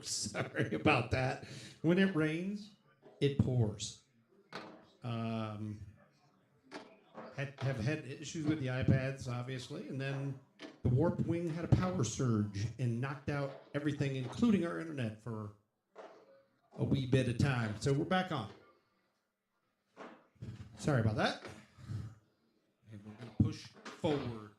folks. Sorry about that. When it rains, it pours. Um, have had issues with the iPads, obviously, and then the Warp Wing had a power surge and knocked out everything, including our internet, for a wee bit of time. So we're back on. Sorry about that. And we're going to push forward.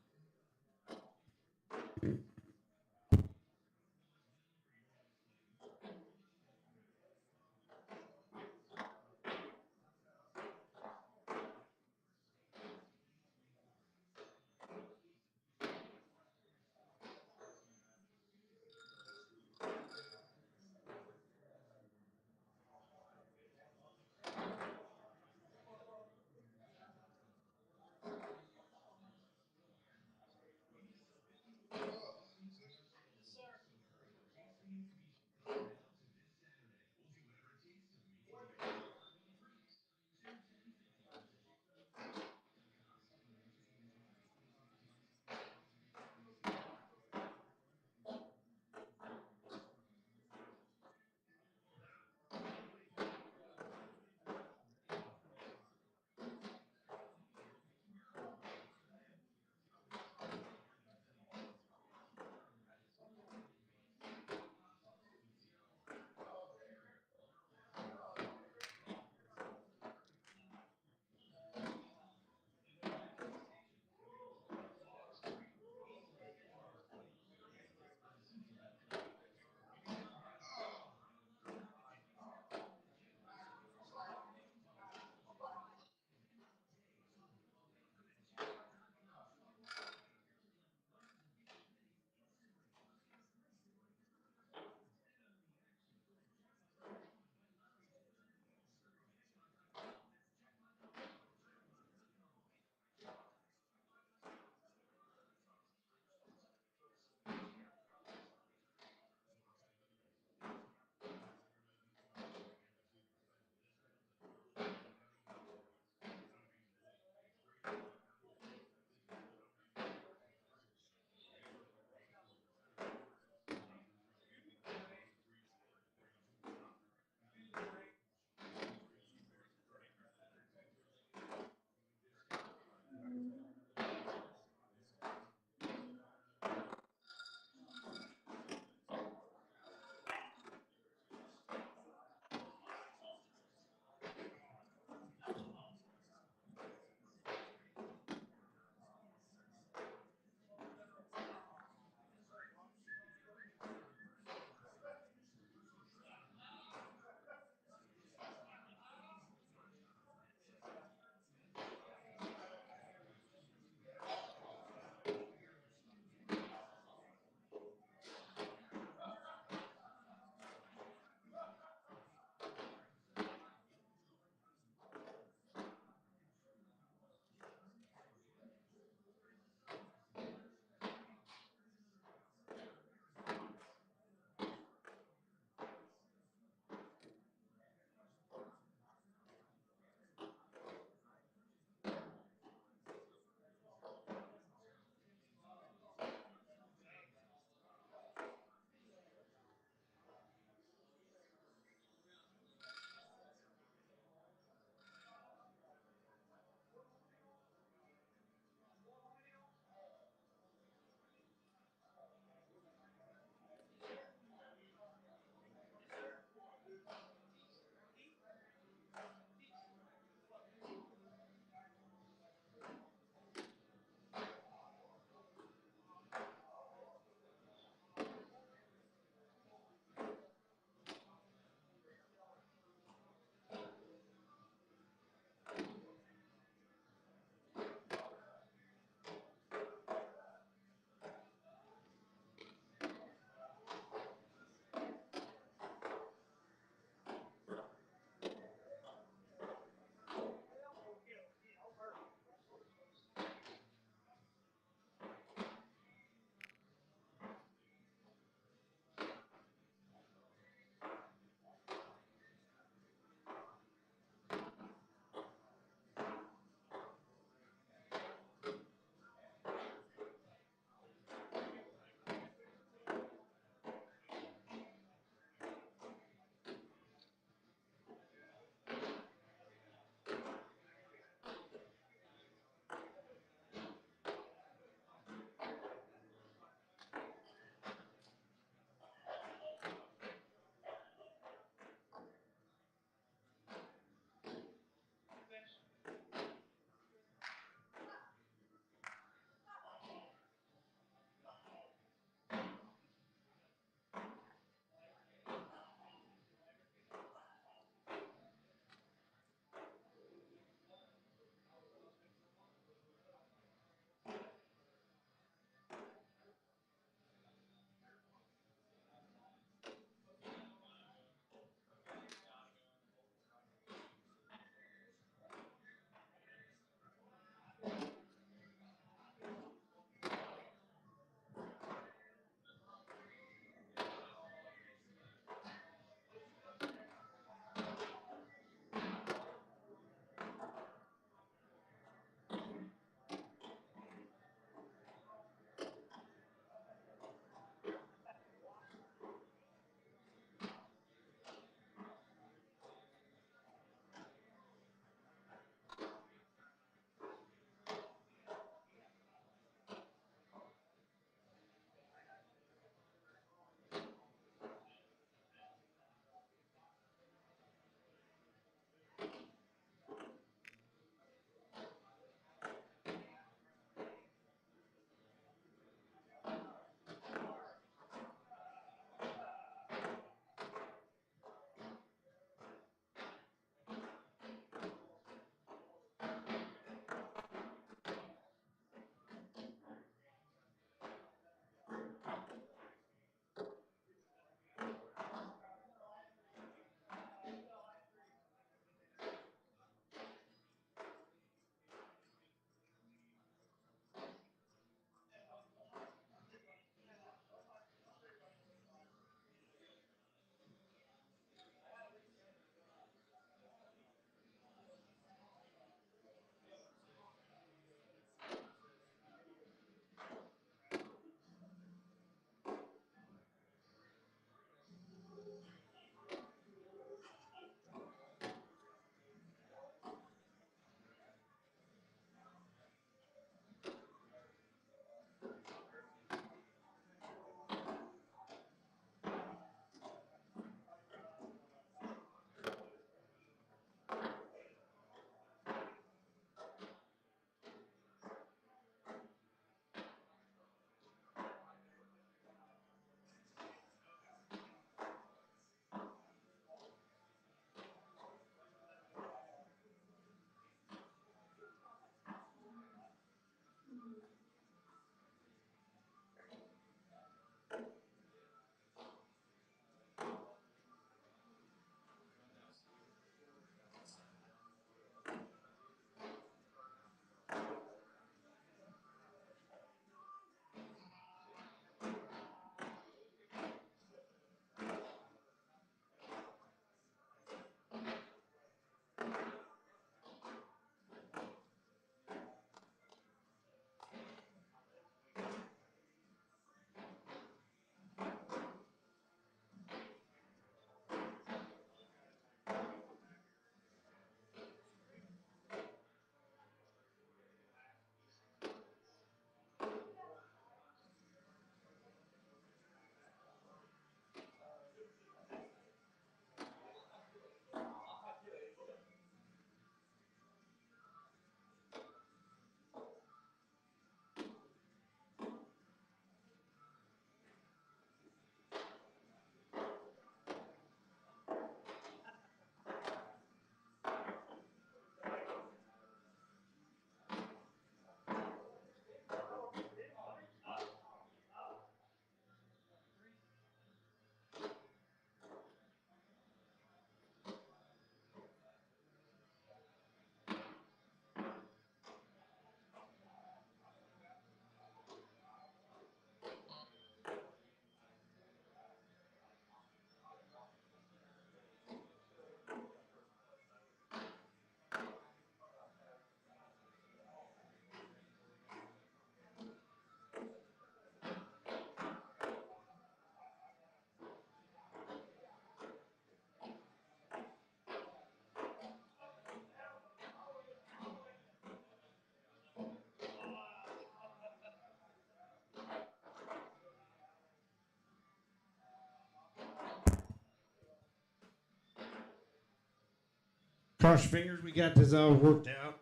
Cross your fingers, we got this all worked out.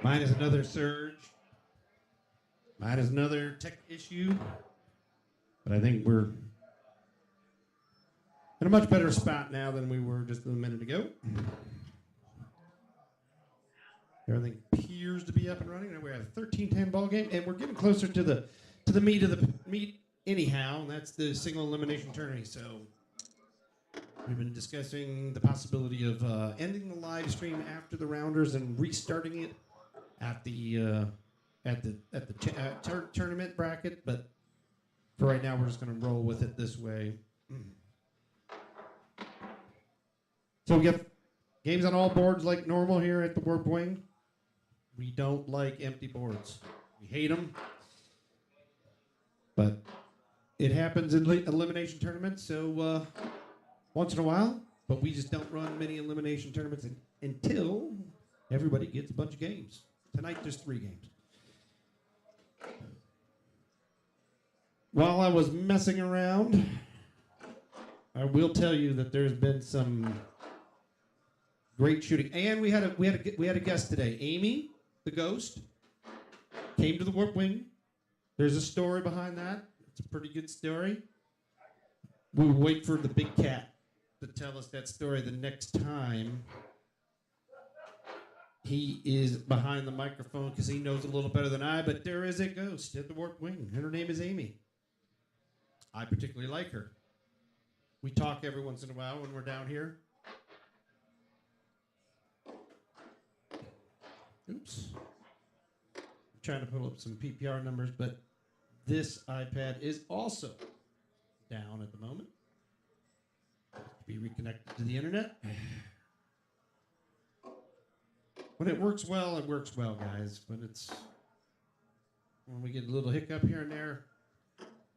Minus another surge. Minus another tech issue. But I think we're in a much better spot now than we were just a minute ago. Everything appears to be up and running. We have a 13-10 ball game, and we're getting closer to the meat of the meat anyhow. And that's the single elimination tournament. So we've been discussing the possibility of ending the live stream after the rounders and restarting it at the tournament bracket. But for right now, we're just going to roll with it this way. So we have games on all boards like normal here at the Warp Wing. We don't like empty boards. We hate them. But it happens in elimination tournaments, so once in a while. But we just don't run many elimination tournaments until everybody gets a bunch of games. Tonight, there's 3 games. While I was messing around, I will tell you that there's been some great shooting, and we had a guest today. Amy, the ghost, came to the Warp Wing. There's a story behind that. It's a pretty good story. We'll wait for the big cat to tell us that story the next time he is behind the microphone because he knows a little better than I. But there is a ghost at the Warp Wing, and her name is Amy. I particularly like her. We talk every once in a while when we're down here. Oops. I'm trying to pull up some PPR numbers, but this iPad is also down at the moment. Be reconnected to the internet. When it works well, guys. When we get a little hiccup here and there,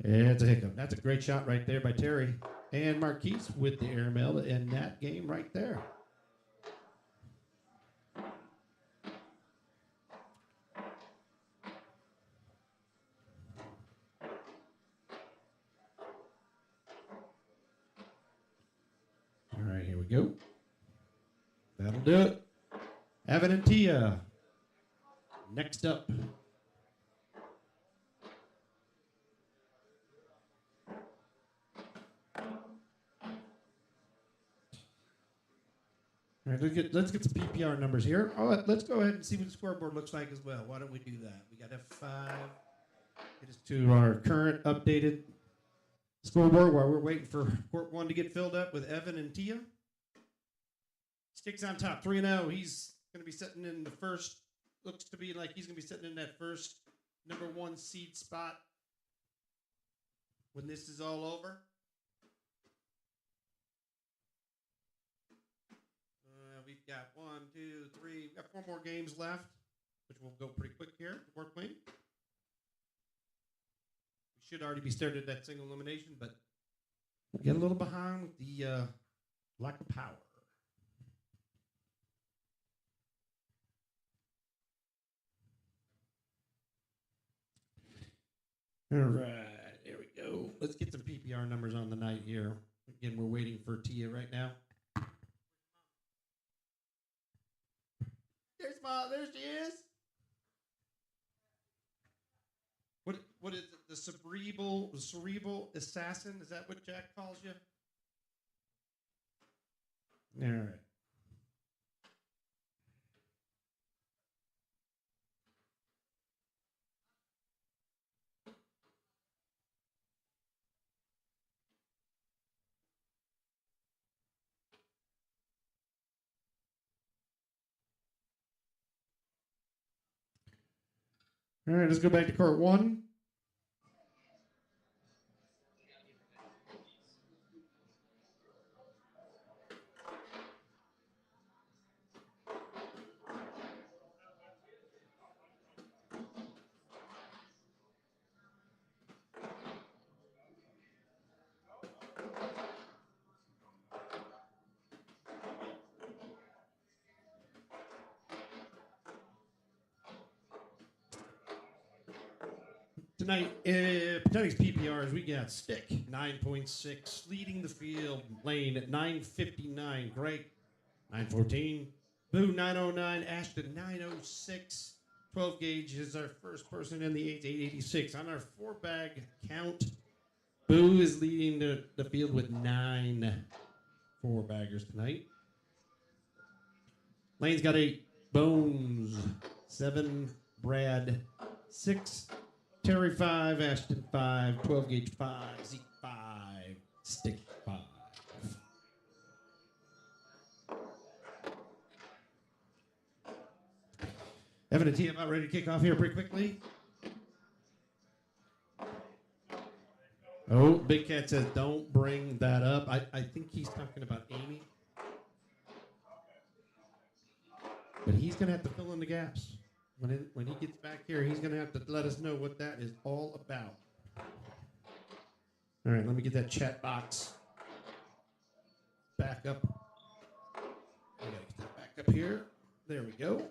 it's a hiccup. That's a great shot right there by Terry. And Marquise with the airmail to end that game right there. All right, here we go. That'll do it. Evan and Tia. Next up. All right, let's get some PPR numbers here. Let's go ahead and see what the scoreboard looks like as well. Why don't we do that? We got F5. Get us to our current updated scoreboard while we're waiting for Court 1 to get filled up with Evan and Tia. Sticks on top, 3-0. He's going to be sitting in the first, looks to be like he's going to be sitting in that first number 1 seed spot when this is all over. We've got 1, 2, 3. We've got 4 more games left, which will go pretty quick here. Warp Wing. We should already be started that single elimination, but we get a little behind with the lack of power. All right, there we go. Let's get some PPR numbers on the night here. Again, we're waiting for Tia right now. There's Mom. There she is. What is it? The cerebral assassin? Is that what Jack calls you? All right. All right, let's go back to Court 1. Tonight, tonight's PPRs, we got Stick, 9.6, leading the field lane at 9.59. Greg, 914. Boo 909. Ashton 906. 12 gauge is our first person in the 886. On our 4-bag count, Boo is leading the field with 9 4-baggers tonight. Lane's got 8. Bones 7. Brad 6. Terry 5. Ashton 5. 12 gauge 5. Zeke 5. Stick 5. Evan and T about ready to kick off here pretty quickly. Oh, Big Cat says don't bring that up. I think he's talking about Amy. But he's going to have to fill in the gaps. When he gets back here, he's going to have to let us know what that is all about. All right, let me get that chat box back up. I got to get that back up here. There we go.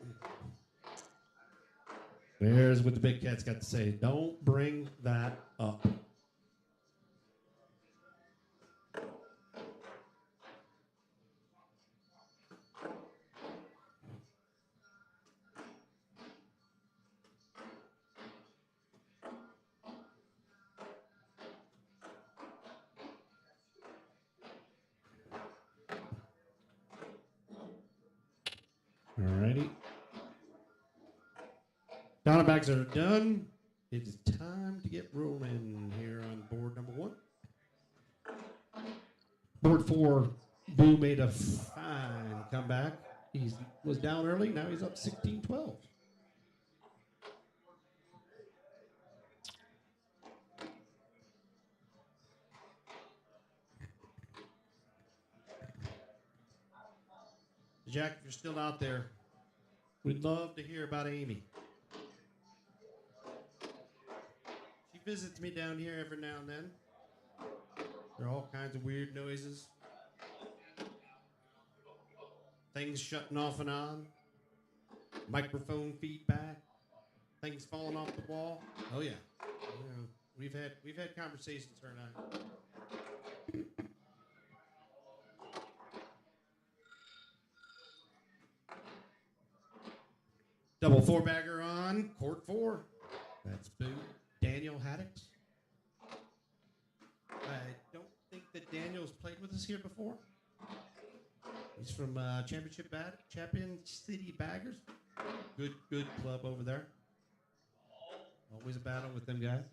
There's what the Big Cat's got to say. Don't bring that up. Alrighty. Donna bags are done. It is time to get rolling here on board number 1. Board 4, Boo made a fine comeback. He was down early. Now he's up 16-12. Jack, if you're still out there, we'd love to hear about Amy. She visits me down here every now and then. There are all kinds of weird noises. Things shutting off and on. Microphone feedback. Things falling off the wall. Oh yeah. We've had conversations her and I. Double 4-bagger on court 4. That's Boo. Daniel Haddix. I don't think that Daniel's played with us here before. He's from Champion City Baggers. Good club over there. Always a battle with them guys.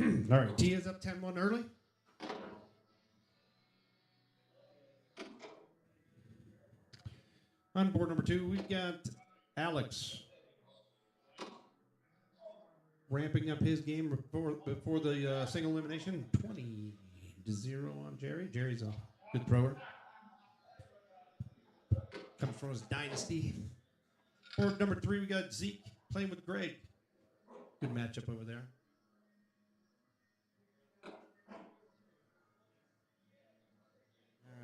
All right, Tia's up 10-1 early. On board number 2, we've got Alex ramping up his game before the single elimination. 20-0 on Jerry. Jerry's a good thrower. Comes from his dynasty. Board number 3, we got Zeke playing with Greg. Good matchup over there. All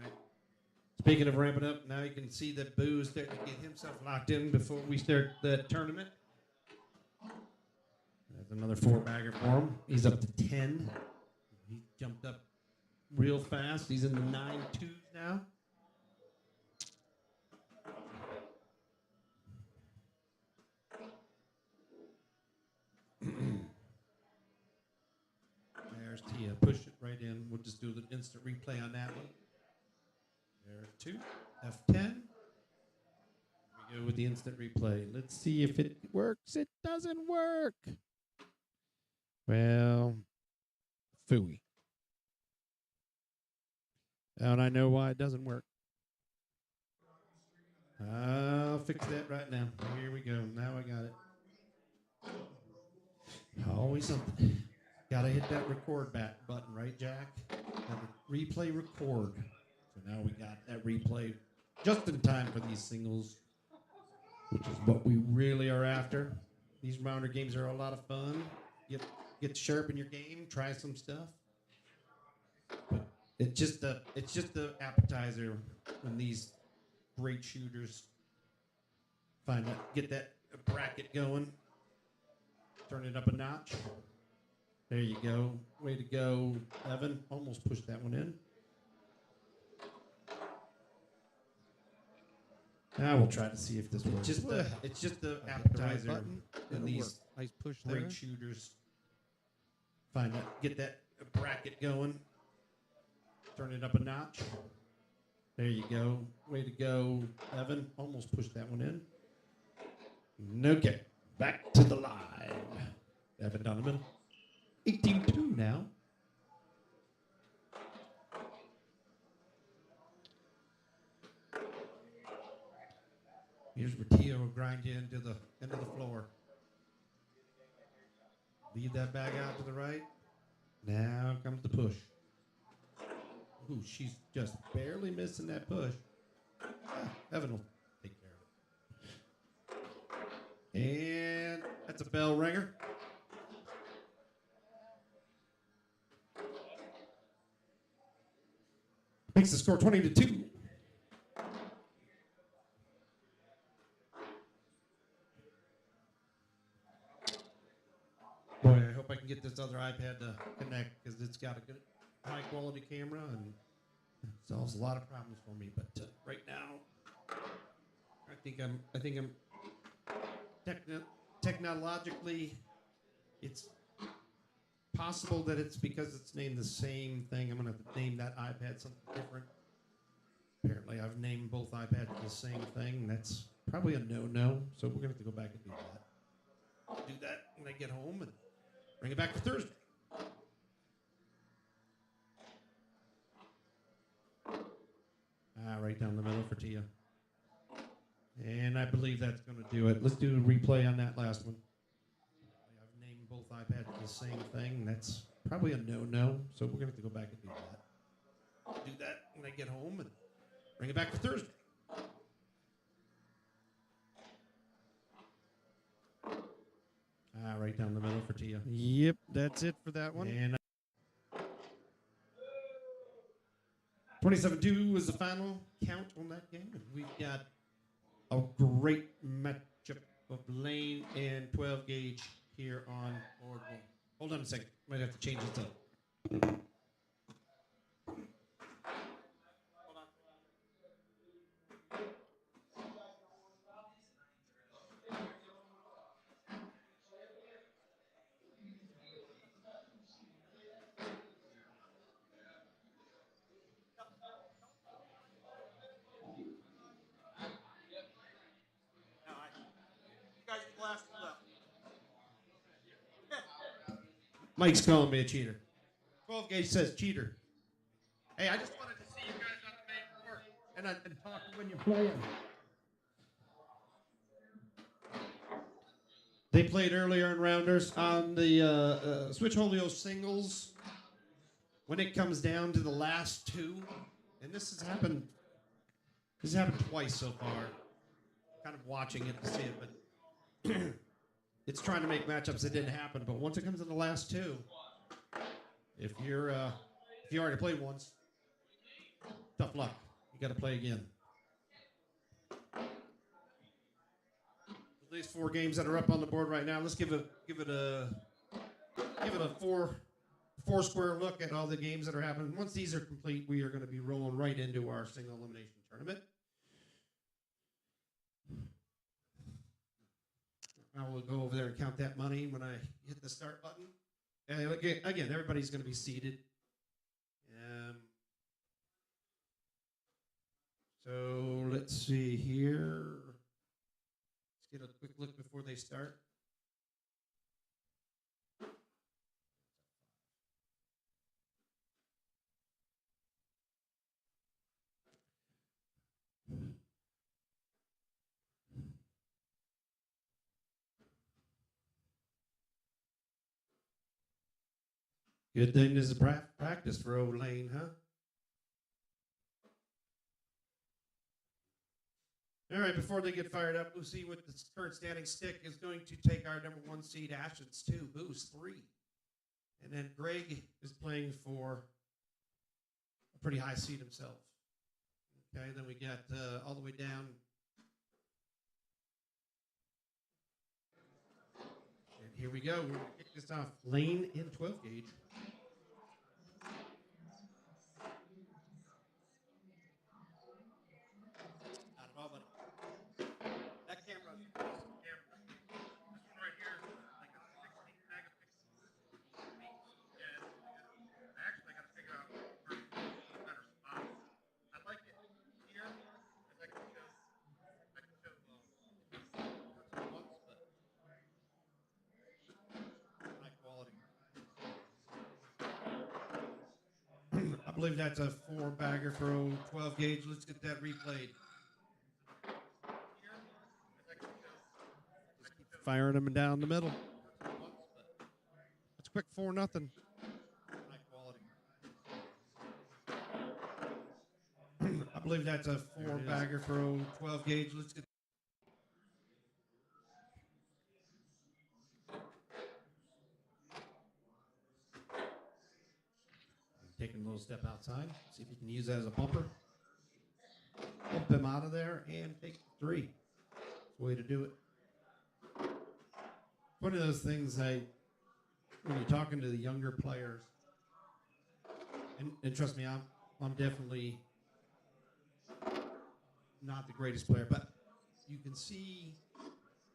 right. Speaking of ramping up, now you can see that Boo's starting to get himself locked in before we start the tournament. That's another 4-bagger for him. He's up to 10. He jumped up real fast. He's in the 9-2s now. There's Tia. Push it right in. We'll just do the instant replay on that one. There's 2. F10. We go with the instant replay. Let's see if it works. It doesn't work. Well, phooey. And I know why it doesn't work. I'll fix that right now. Here we go. Now I got it. Always something. Gotta hit that record back button, right, Jack? Replay record. So now we got that replay just in time for these singles, which is what we really are after. These rounder games are a lot of fun. Get sharp in your game, try some stuff. But it's just the appetizer when these great shooters get that bracket going. Turn it up a notch. There you go. Way to go, Evan. Almost pushed that one in. Now we'll try to see if this works. It's just the appetizer button. when these Nice push great there. shooters get that bracket going. Turn it up a notch. There you go. Way to go, Evan. Almost pushed that one in. Okay. Back to the live. Evan down the middle. 18-2 now. Here's where Tia will grind you into the floor. Leave that bag out to the right. Now comes the push. Ooh, she's just barely missing that push. Evan will take care of it. And that's a bell ringer. Makes the score 20-2. Boy, I hope I can get this other iPad to connect because it's got a good high quality camera and solves a lot of problems for me. But right now, I think I'm technologically, it's possible that it's because it's named the same thing. I'm gonna have to name that iPad something different. Apparently, I've named both iPads the same thing. And that's probably a no-no. So we're gonna have to go back and do that. I'll do that when I get home and bring it back for Thursday. Right down the middle for Tia. And I believe that's going to do it. Let's do a replay on that last one. I've named both iPads the same thing. That's probably a no-no. So we're going to have to go back and do that. I'll do that when I get home and bring it back for Thursday. Right down the middle for Tia. Yep, that's it for that one. And 27-2 was the final count on that game. And we've got a great matchup of Lane and 12 gauge here on board one. Hold on a second. Might have to change this up. Mike's calling me a cheater. 12 gauge says cheater. Hey, I just wanted to see you guys on the main court and talk when you're playing. They played earlier in rounders on the Switch Holio singles. When it comes down to the last two, and this has happened twice so far. Kind of watching it to see it, but it's trying to make matchups that didn't happen. But once it comes to the last two, if you already played once, tough luck. You got to play again. These 4 games that are up on the board right now. Let's give it a four square look at all the games that are happening. Once these are complete, we are going to be rolling right into our single elimination tournament. I will go over there and count that money when I hit the start button. And again, everybody's going to be seated. So let's see here. Let's get a quick look before they start. Good thing this is practice for old Lane, huh? All right, before they get fired up, Lucy with the current standing stick is going to take our number 1 seed, Ashens 2, Boost 3. And then Greg is playing for a pretty high seed himself. Okay, then we got all the way down. And here we go. We're going to kick this off. Lane in 12 gauge. I believe that's a 4-bagger for 12 gauge. Let's get that replayed. Firing them down the middle. It's quick 4-0. I believe that's a 4-bagger for 12 gauge. Let's get. Taking a little step outside. See if you can use that as a bumper. Bump them out of there and take 3. That's the way to do it. One of those things when you're talking to the younger players, and trust me, I'm definitely not the greatest player, but you can see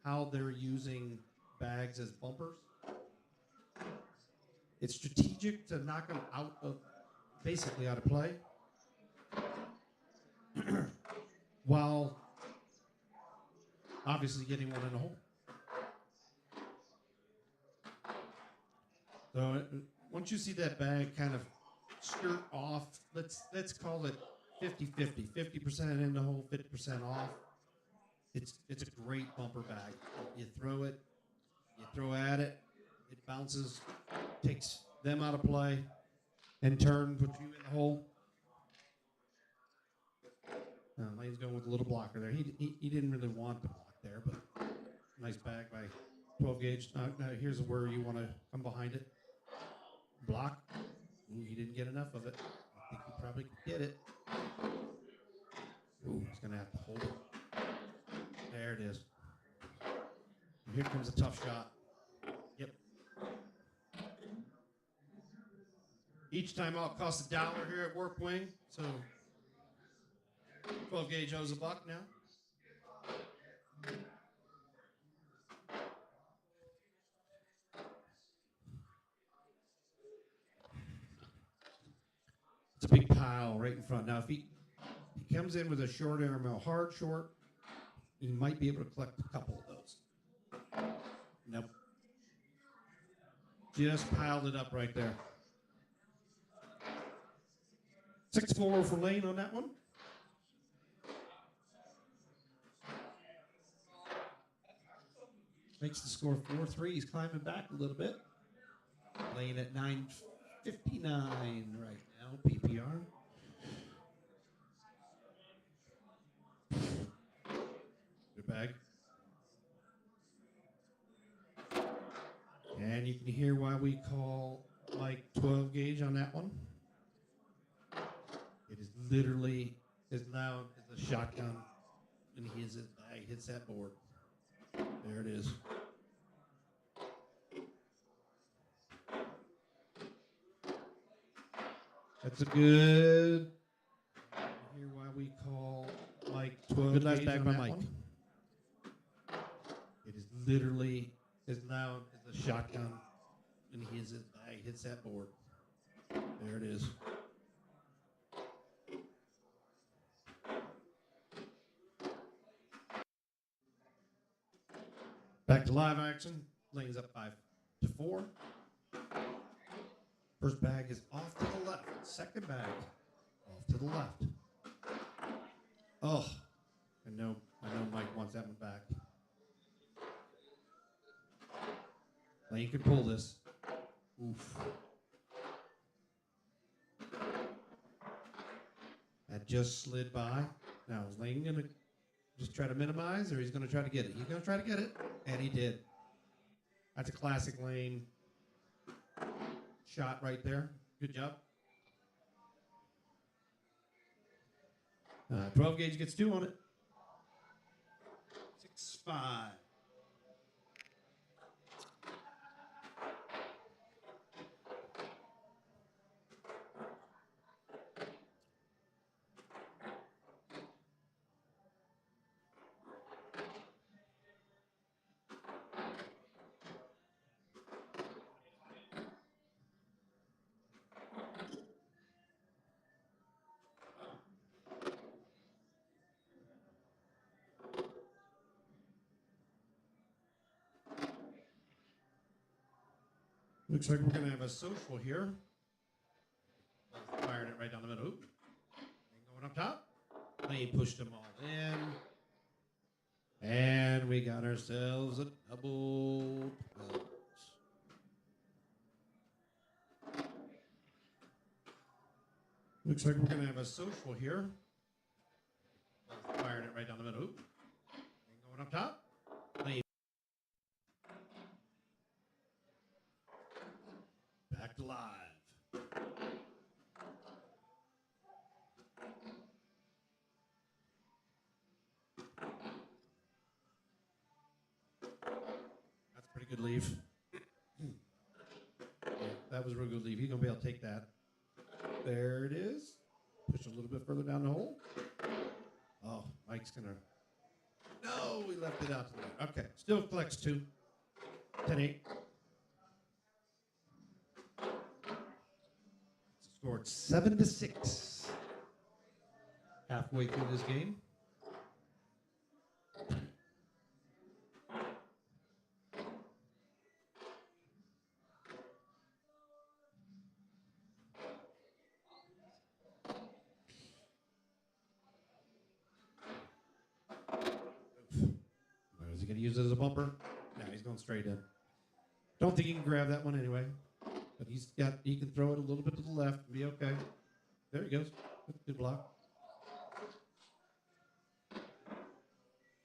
how they're using bags as bumpers. It's strategic to knock them basically out of play, while obviously getting one in the hole. So once you see that bag kind of skirt off, let's call it 50-50, 50% in the hole, 50% off. It's a great bumper bag. You throw it, you throw at it, it bounces, takes them out of play, and puts you in the hole. Lane's going with a little blocker there. He didn't really want the block there, but nice bag by 12 gauge. Now here's where you want to come behind it. Block. Ooh, he didn't get enough of it. I think he probably could get it. Ooh, he's going to have to hold it. There it is. And here comes a tough shot. Yep. Each time out costs $1 here at Warp Wing. So 12 gauge owes $1 now. It's a big pile right in front. Now, if he comes in with a short airmail, hard short, he might be able to collect a couple of those. Nope. Just piled it up right there. 6-4 for Lane on that one. Makes the score 4-3. He's climbing back a little bit. Lane at 9:59 right now. PPR. Good bag. And you can hear why we call Mike 12 gauge on that one. It is literally as loud as a shotgun when he hits that board. There it is. That's a good. Hear why we call Mike 12 Good last gauge bag on by that Mike. one. It is literally as loud as a shotgun when he hits that board. There it is. Back to live action. Lane's up 5-4. First bag is off to the left. Second bag off to the left. Oh, I know Mike wants that one back. Lane can pull this. Oof. That just slid by. Now is Lane gonna just try to minimize, or he's gonna try to get it? He's gonna try to get it, and he did. That's a classic Lane shot right there. Good job. 12 gauge gets 2 on it. 6-5. Looks like we're going to have a social here. Firing it right down the middle. Oop. Going up top. Lane pushed them all in. And we got ourselves a double 12. Looks like we're going to have a social here. Firing it right down the middle. Oop. Going up top. Lane. Back to live. That's a pretty good leave. Yeah, that was a real good leave. He's going to be able to take that. There it is. Push a little bit further down the hole. Oh, Mike's going to. No, we left it out to the right. Okay, still collects 2. 10-8. Scored 7-6. Halfway through this game. Is he going to use it as a bumper? No, he's going straight in. Don't think he can grab that one anyway. But he can throw it a little bit to the left and be okay. There he goes. Good block.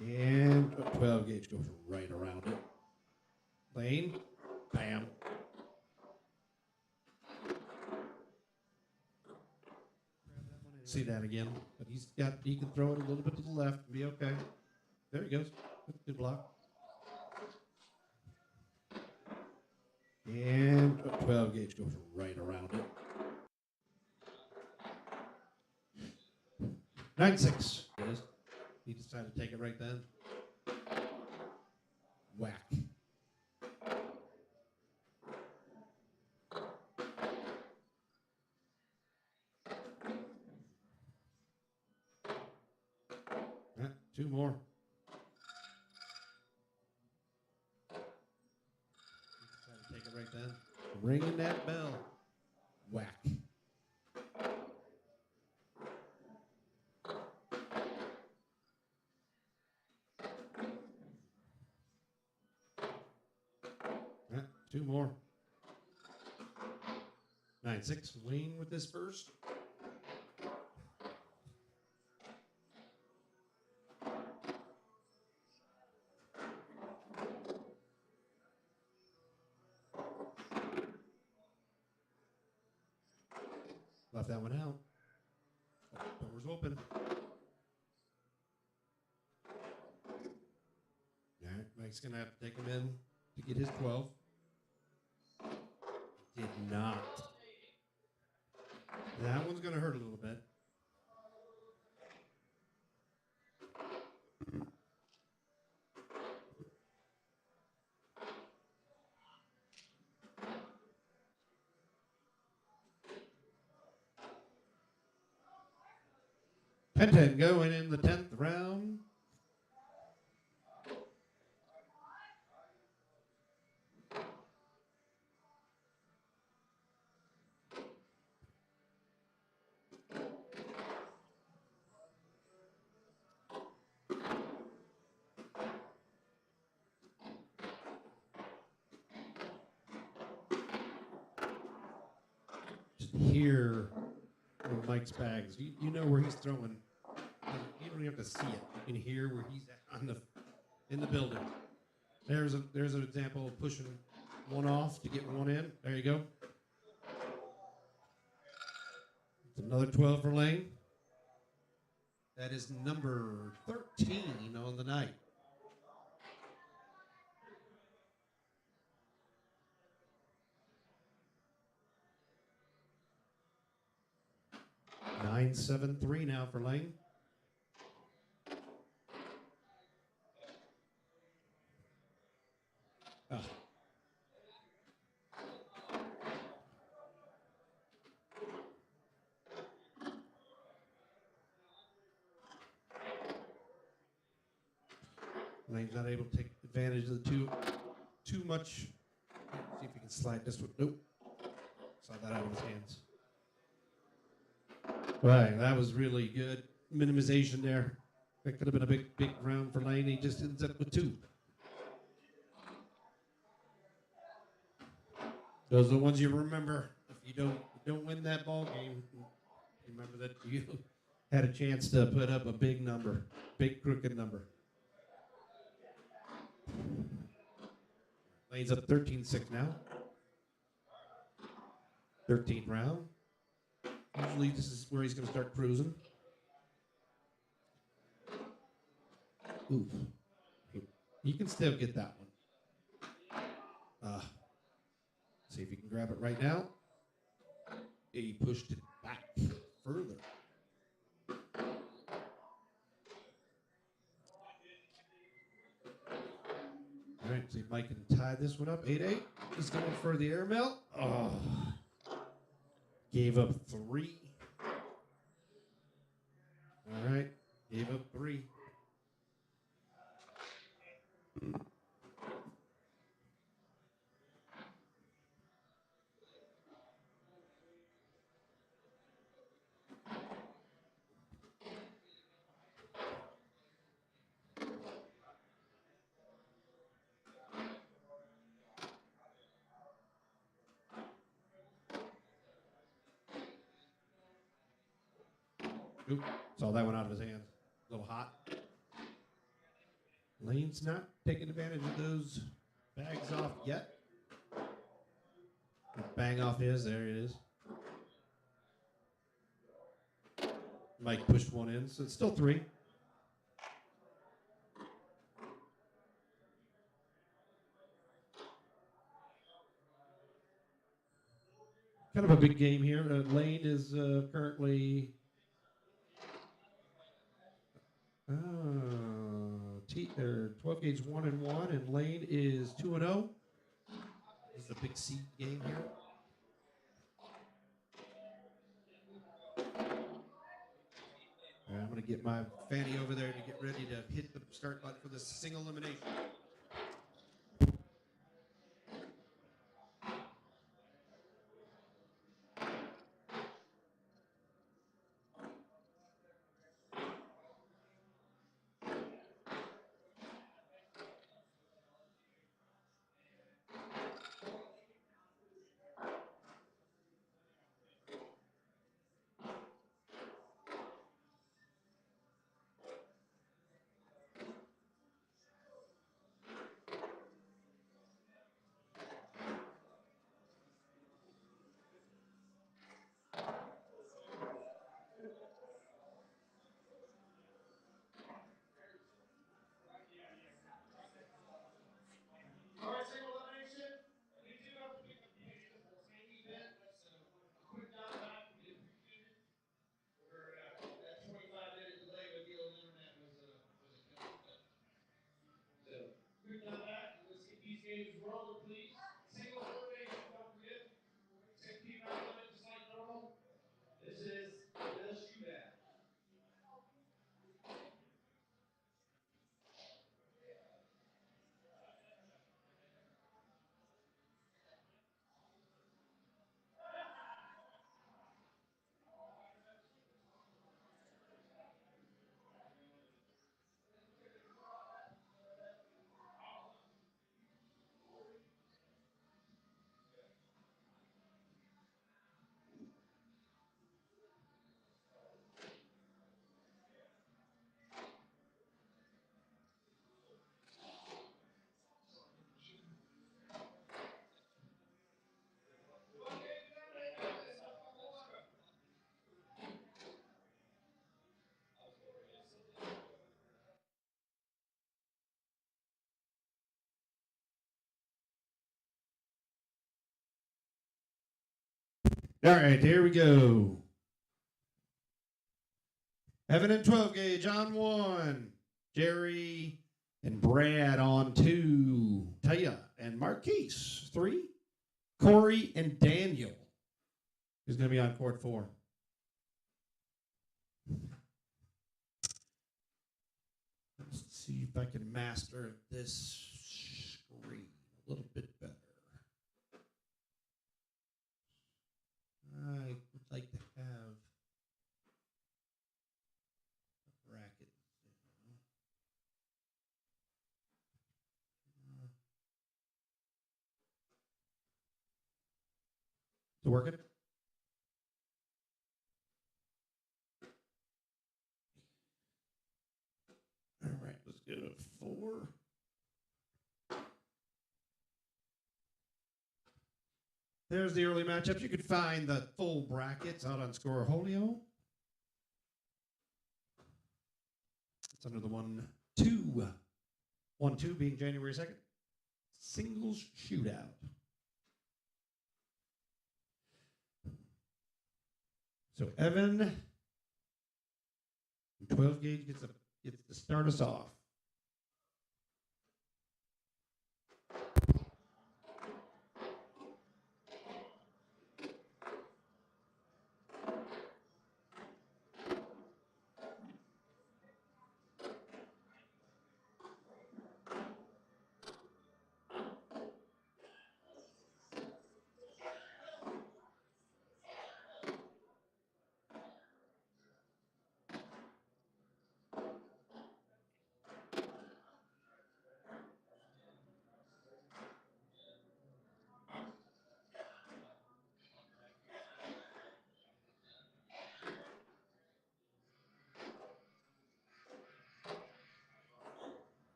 And 12 gauge goes right around it. Lane. Bam. See that again. But he can throw it a little bit to the left and be okay. There he goes. Good block. And 12 gauge goes right around it. 9-6. Yes. He decided to take it right then. Whack. Two more. He decided to take it right then. Ringing that bell. Whack. Two more. 9-6. Wayne with this first. Left that one out. Doors open. All right, Mike's going to have to take him in to get his 12. Did not. That one's going to hurt a little bit. Penton going in the 10th round. Just hear Mike's bags. You know where he's throwing. You don't even have to see it. You can hear where he's at in the building. There's an example of pushing one off to get one in. There you go. It's another 12 for Lane. That is number 13 on the night. Nine, 7-3 now for Lane. Oh. Lane's not able to take advantage of the too much. See if he can slide this one. Nope. Saw that out of his hands. Right, that was really good. Minimization there. That could have been a big round for Lane. He just ends up with 2. Those are the ones you remember. If you don't win that ball game, remember that you had a chance to put up a big number, big crooked number. Lane's up 13-6 now. 13th round. Usually this is where he's going to start cruising. Oof. He can still get that one. See if he can grab it right now. He pushed it back further. All right, see if Mike can tie this one up. 8-8. He's going for the air melt. Oh. Gave up 3. All right, gave up 3. Oop, saw that one out of his hands. A little hot. Lane's not taking advantage of those bags off yet. Bang off is, there it is. Mike pushed one in, so it's still 3. Kind of a big game here. Lane is currently 12 gauge 1-1, and Lane is 2-0. This is a big seed game here. I'm going to get my Fanny over there to get ready to hit the start button for the single elimination. All right, here we go. Evan and 12 gauge on 1. Jerry and Brad on 2. Taya and Marquise 3. Corey and Daniel is going to be on court 4. Let's see if I can master this screen a little bit better. I would like to have a bracket. Is it working? All right, let's go to 4. There's the early matchups. You can find the full brackets out on Scoreholio. It's under the 1-2. 1-2 being January 2nd. Singles shootout. So Evan, 12 gauge gets to start us off.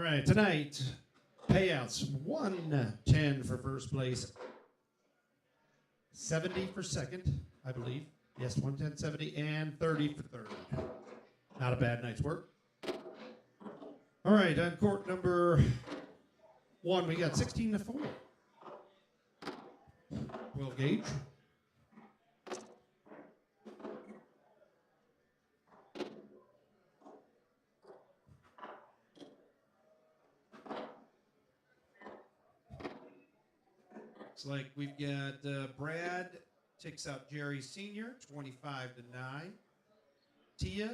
right, tonight, payouts 110 for first place, 70 for second, I believe. Yes, 110, 70, and 30 for third. Not a bad night's work. All right, on court number 1, we got 16 to 4. 12 gauge. Looks like we've got Brad takes out Jerry Sr., 25 to 9. Tia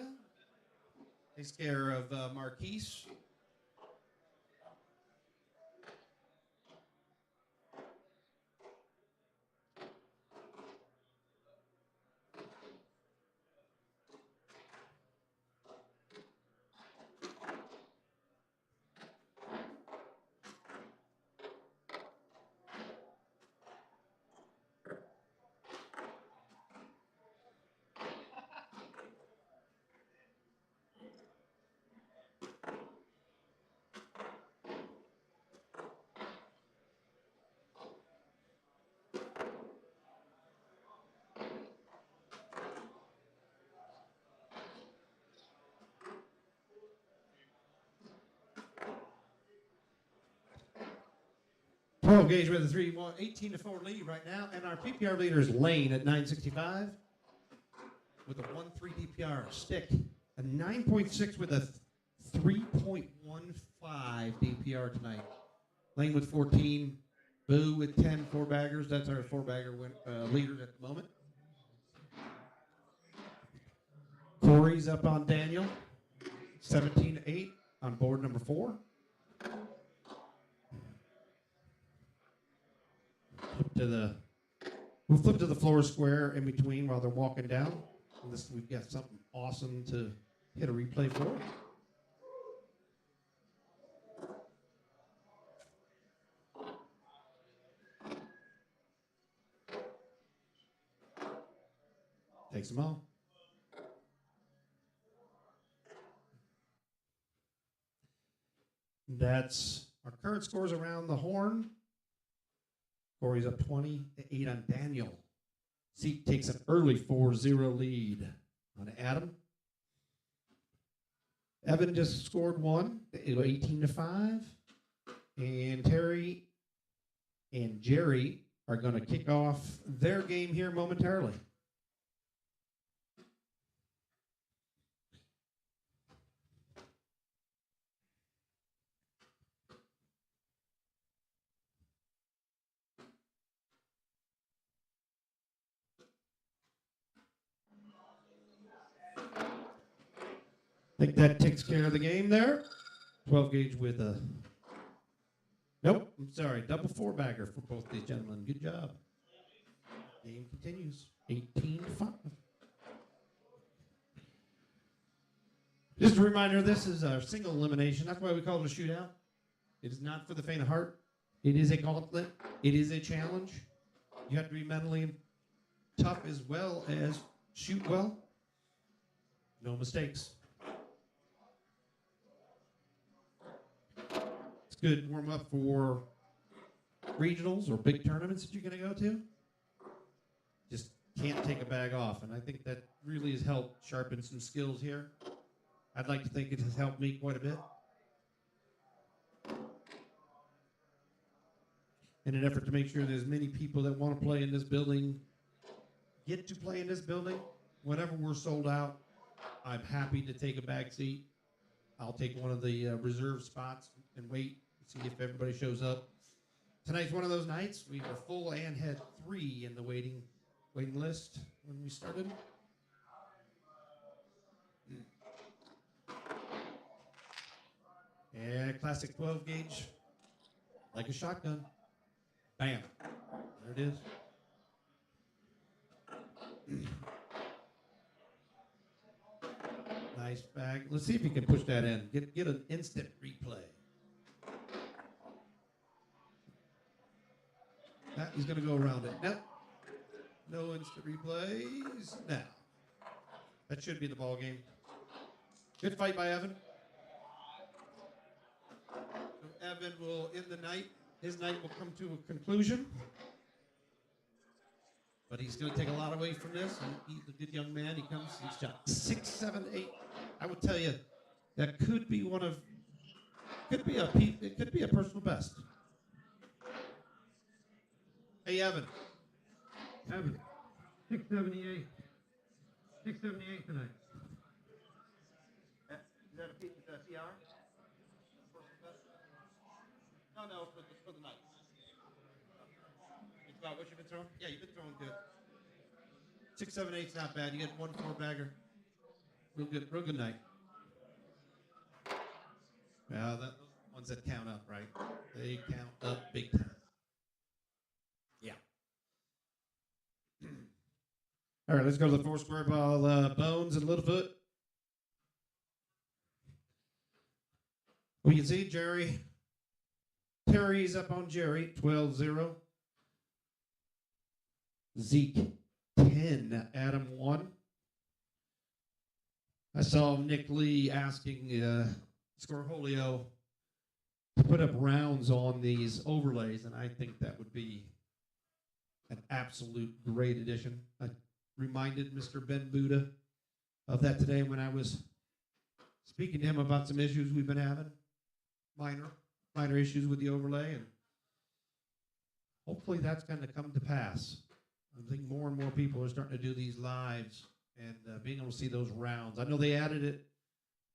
takes care of Marquise. Gauge with a 3-1, 18 to 4 lead right now, and our PPR leader is Lane at 965 with a 1.3 DPR. Stick a 9.6 with a 3.15 DPR tonight. Lane with 14, Boo with 10 4-baggers. That's our 4-bagger leaders at the moment. Corey's up on Daniel, 17 to 8 on board number 4. We'll flip to the floor square in between while they're walking down. We've got something awesome to hit a replay for. Takes them all. That's our current scores around the horn. Corey's up 20 to 8 on Daniel. Zeke takes an early 4-0 lead on Adam. Evan just scored 1, 18 to 5. And Terry and Jerry are going to kick off their game here momentarily. I think that takes care of the game there. 12 gauge with a, nope, I'm sorry, double 4-bagger for both these gentlemen. Good job. Game continues, 18-5. Just a reminder, this is our single elimination. That's why we call it a shootout. It is not for the faint of heart. It is a gauntlet. It is a challenge. You have to be mentally tough as well as shoot well. No mistakes. Good warm up for regionals or big tournaments that you're going to go to. Just can't take a bag off, and I think that really has helped sharpen some skills here. I'd like to think it has helped me quite a bit. In an effort to make sure there's many people that want to play in this building get to play in this building. Whenever we're sold out, I'm happy to take a back seat. I'll take one of the reserve spots and wait. See if everybody shows up. Tonight's one of those nights. We were full and had 3 in the waiting list when we started. Yeah, classic 12 gauge, like a shotgun. Bam. There it is. Nice bag. Let's see if you can push that in. Get an instant replay. He's going to go around it. Nope. No instant replays. Now, that should be the ball game. Good fight by Evan. Evan will end the night. His night will come to a conclusion. But he's going to take a lot away from this. And he's a good young man. He's shot 6, 7, 8. I would tell you that could be it could be a personal best. Hey, Evan. Evan, 678. 678 tonight. Is that a PR? No, for the night. It's about what you've been throwing? Yeah, you've been throwing good. 6, 7, 8's not bad. You get 1 4-bagger. Real good night. Well, those ones that count up, right? They count up big time. Yeah. All right, let's go to the 4 square ball. Bones and Littlefoot. We can see Jerry. Terry's up on Jerry, 12-0. Zeke, 10. Adam, 1. I saw Nick Lee asking Scorholio to put up rounds on these overlays, and I think that would be an absolute great addition. I reminded Mr. Ben Buddha of that today when I was speaking to him about some issues we've been having, minor issues with the overlay, and hopefully that's going to come to pass. I think more and more people are starting to do these lives and being able to see those rounds. I know they added it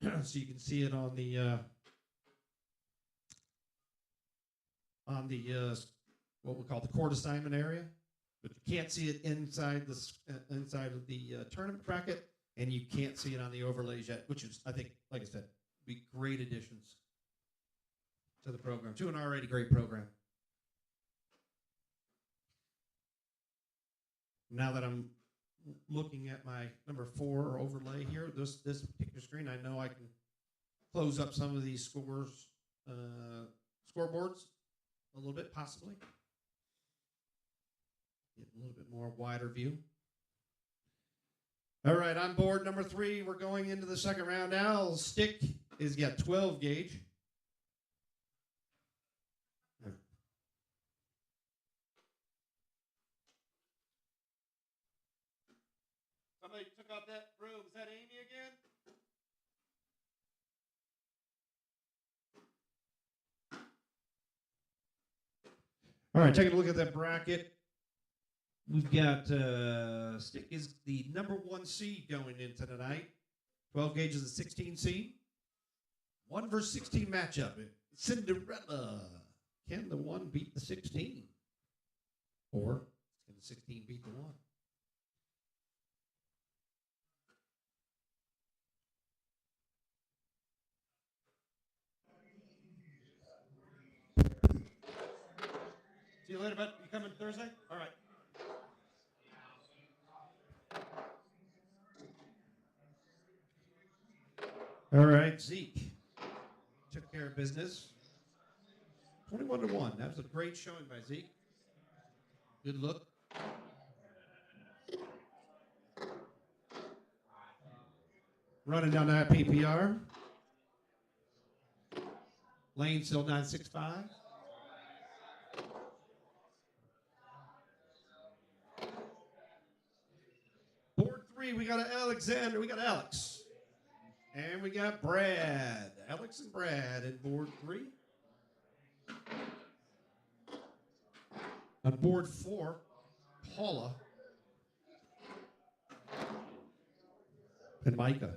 so you can see it on the what we call the court assignment area, but you can't see it inside of the tournament bracket, and you can't see it on the overlays yet, which is, I think, like I said, be great additions to the program, to an already great program. Now that I'm looking at my number 4 overlay here, this particular screen, I know I can close up some of these scoreboards a little bit, possibly. Get a little bit more wider view. All right, on board number 3, we're going into the second round now. Stick is got 12 gauge. Somebody took out that room. Is that Amy again? All right, taking a look at that bracket. We've got Stick is the number 1 seed going into tonight. 12 gauge is a 16 seed. 1 versus 16 matchup. Cinderella. Can the 1 beat the 16? Or can the 16 beat the 1? See you later, bud. You coming Thursday? All right. All right, Zeke took care of business. 21-1. That was a great showing by Zeke. Good look. Running down that PPR. Lane still 965. Board 3, we got Alexander. We got Alex. And we got Brad. Alex and Brad in board 3. On board 4, Paula and Micah.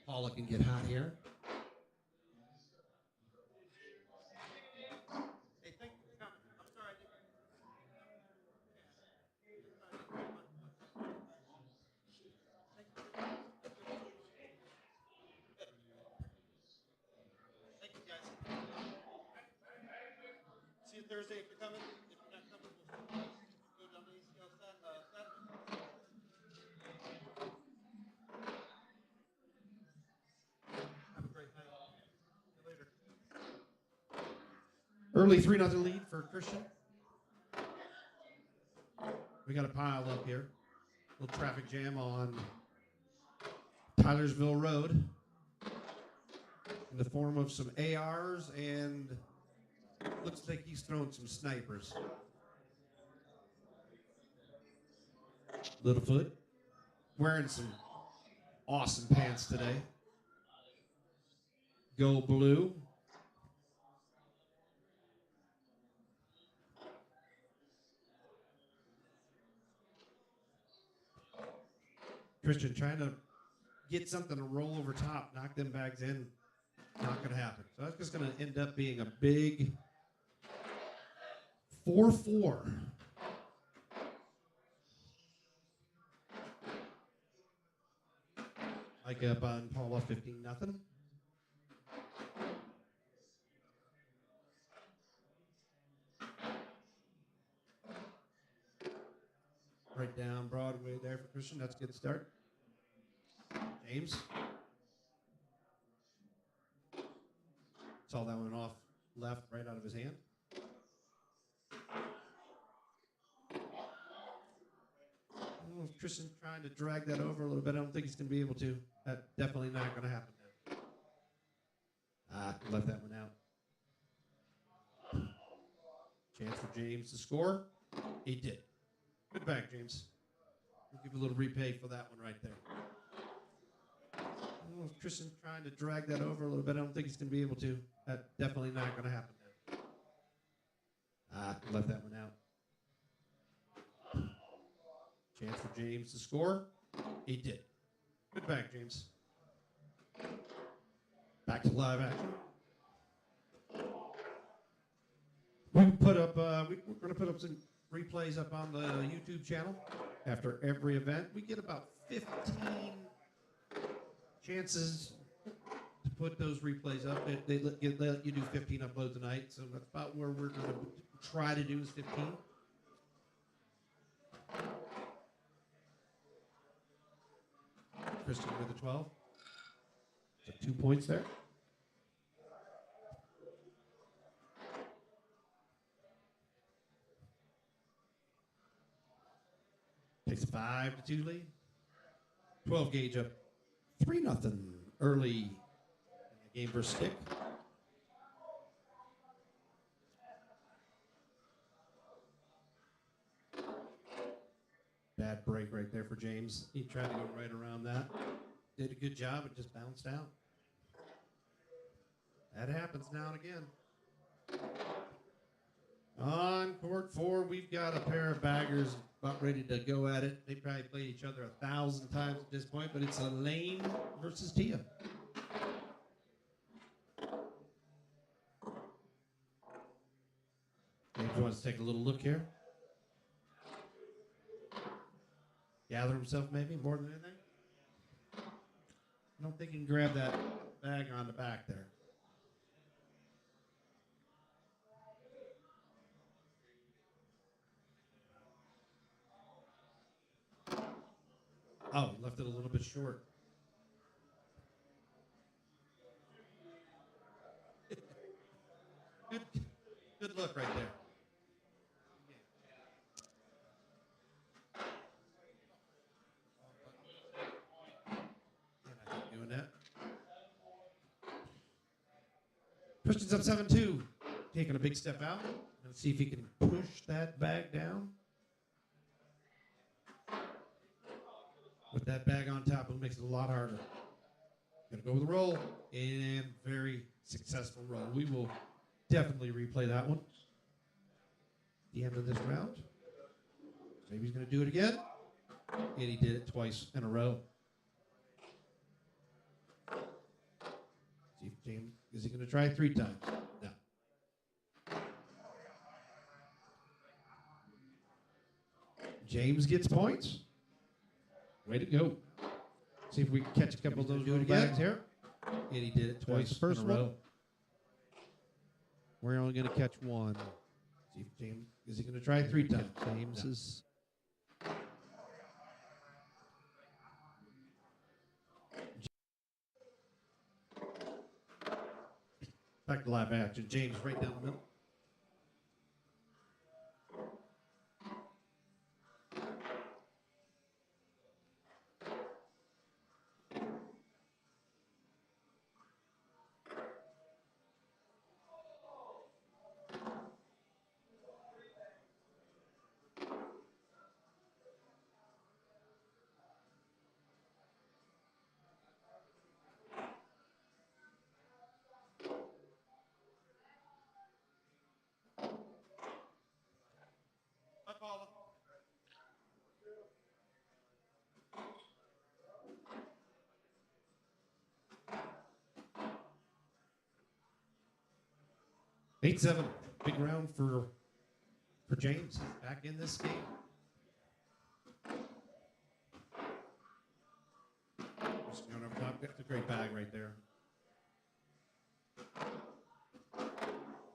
Paula can get hot here. Hey, thank you for coming. I'm sorry I didn't. Thank you, guys. See you Thursday if you're coming. If you're not coming, we'll go down the ACL Saturday. Have a great night. See you later. Early 3-0 lead for Christian. We got a pile up here. Little traffic jam on Tylersville Road. in the form of some ARs and looks like he's throwing some snipers. Littlefoot wearing some awesome pants today. Go blue. Christian trying to get something to roll over top, knock them bags in. Not going to happen. So that's just going to end up being a big 4-4. Like up on Paula 15-0. Right down Broadway there for Christian. That's a good start. James. Saw that one off left, right out of his hand. Oh, Christian trying to drag that over a little bit. I don't think he's going to be able to. That's definitely not going to happen now. Left that one out. Chance for James to score. He did. Good back, James. We'll give a little repay for that one right there. Oh, Christian trying to drag that over a little bit. I don't think he's going to be able to. That's definitely not going to happen now. Left that one out. Chance for James to score. He did. Good back, James. Back to live action. We put up. We're going to put up some replays up on the YouTube channel after every event. We get about 15 chances to put those replays up. They let you do 15 uploads a night, so that's about where we're going to try to do is 15. Christian with the 12. So 2 points there. Takes a 5-2 lead. 12 gauge up. 3-0 early in the game versus Stick. Bad break right there for James. He tried to go right around that. Did a good job. It just bounced out. That happens now and again. On court 4, we've got a pair of baggers about ready to go at it. They probably played each other 1,000 times at this point, but it's Elaine versus Tia. James wants to take a little look here. Gather himself maybe more than anything. I don't think he can grab that bag on the back there. Oh, he left it a little bit short. Good look right there. And I think doing that. Christian's up 7-2. Taking a big step out. Let's see if he can push that bag down. With that bag on top, it makes it a lot harder. Gonna go with a roll, and very successful roll. We will definitely replay that one. The end of this round. Maybe he's gonna do it again. And he did it twice in a row. See if James, is he gonna try 3 times? No. James gets points. Way to go. See if we can catch a couple of those bags here. And he did it twice the first in a row. one. We're only going to catch one. See if James, is he going to try 3 times? James No. is Back to live action. James right down the middle. 8-7. Big round for James. He's back in this game. Just going over top. That's a great bag right there.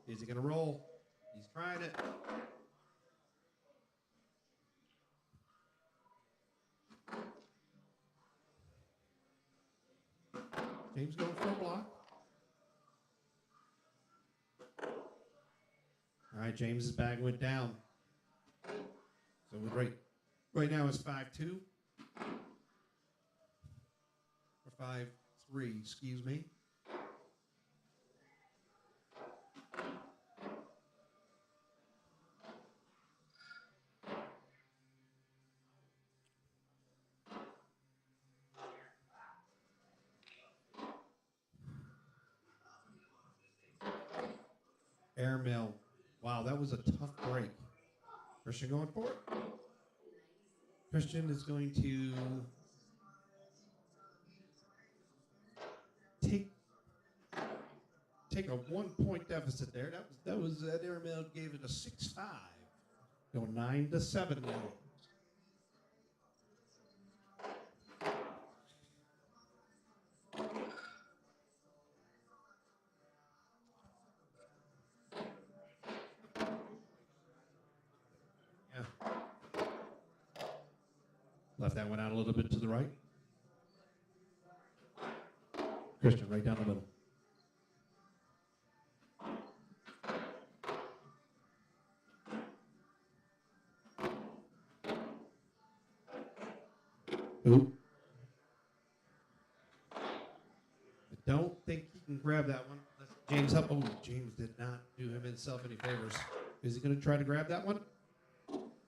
Is he going to roll? He's trying it. James going for a block. All right, James's bag went down. So right now it's 5-2. Or 5-3, excuse me. Airmail. Wow, that was a tough break. Christian going for it. Christian is going to take a 1-point deficit there. That airmail gave it a 6-5. Go 9-7 now. Left that one out a little bit to the right. Christian, right down the middle. Ooh. I don't think he can grab that one. James up. Oh, James did not do himself any favors. Is he going to try to grab that one?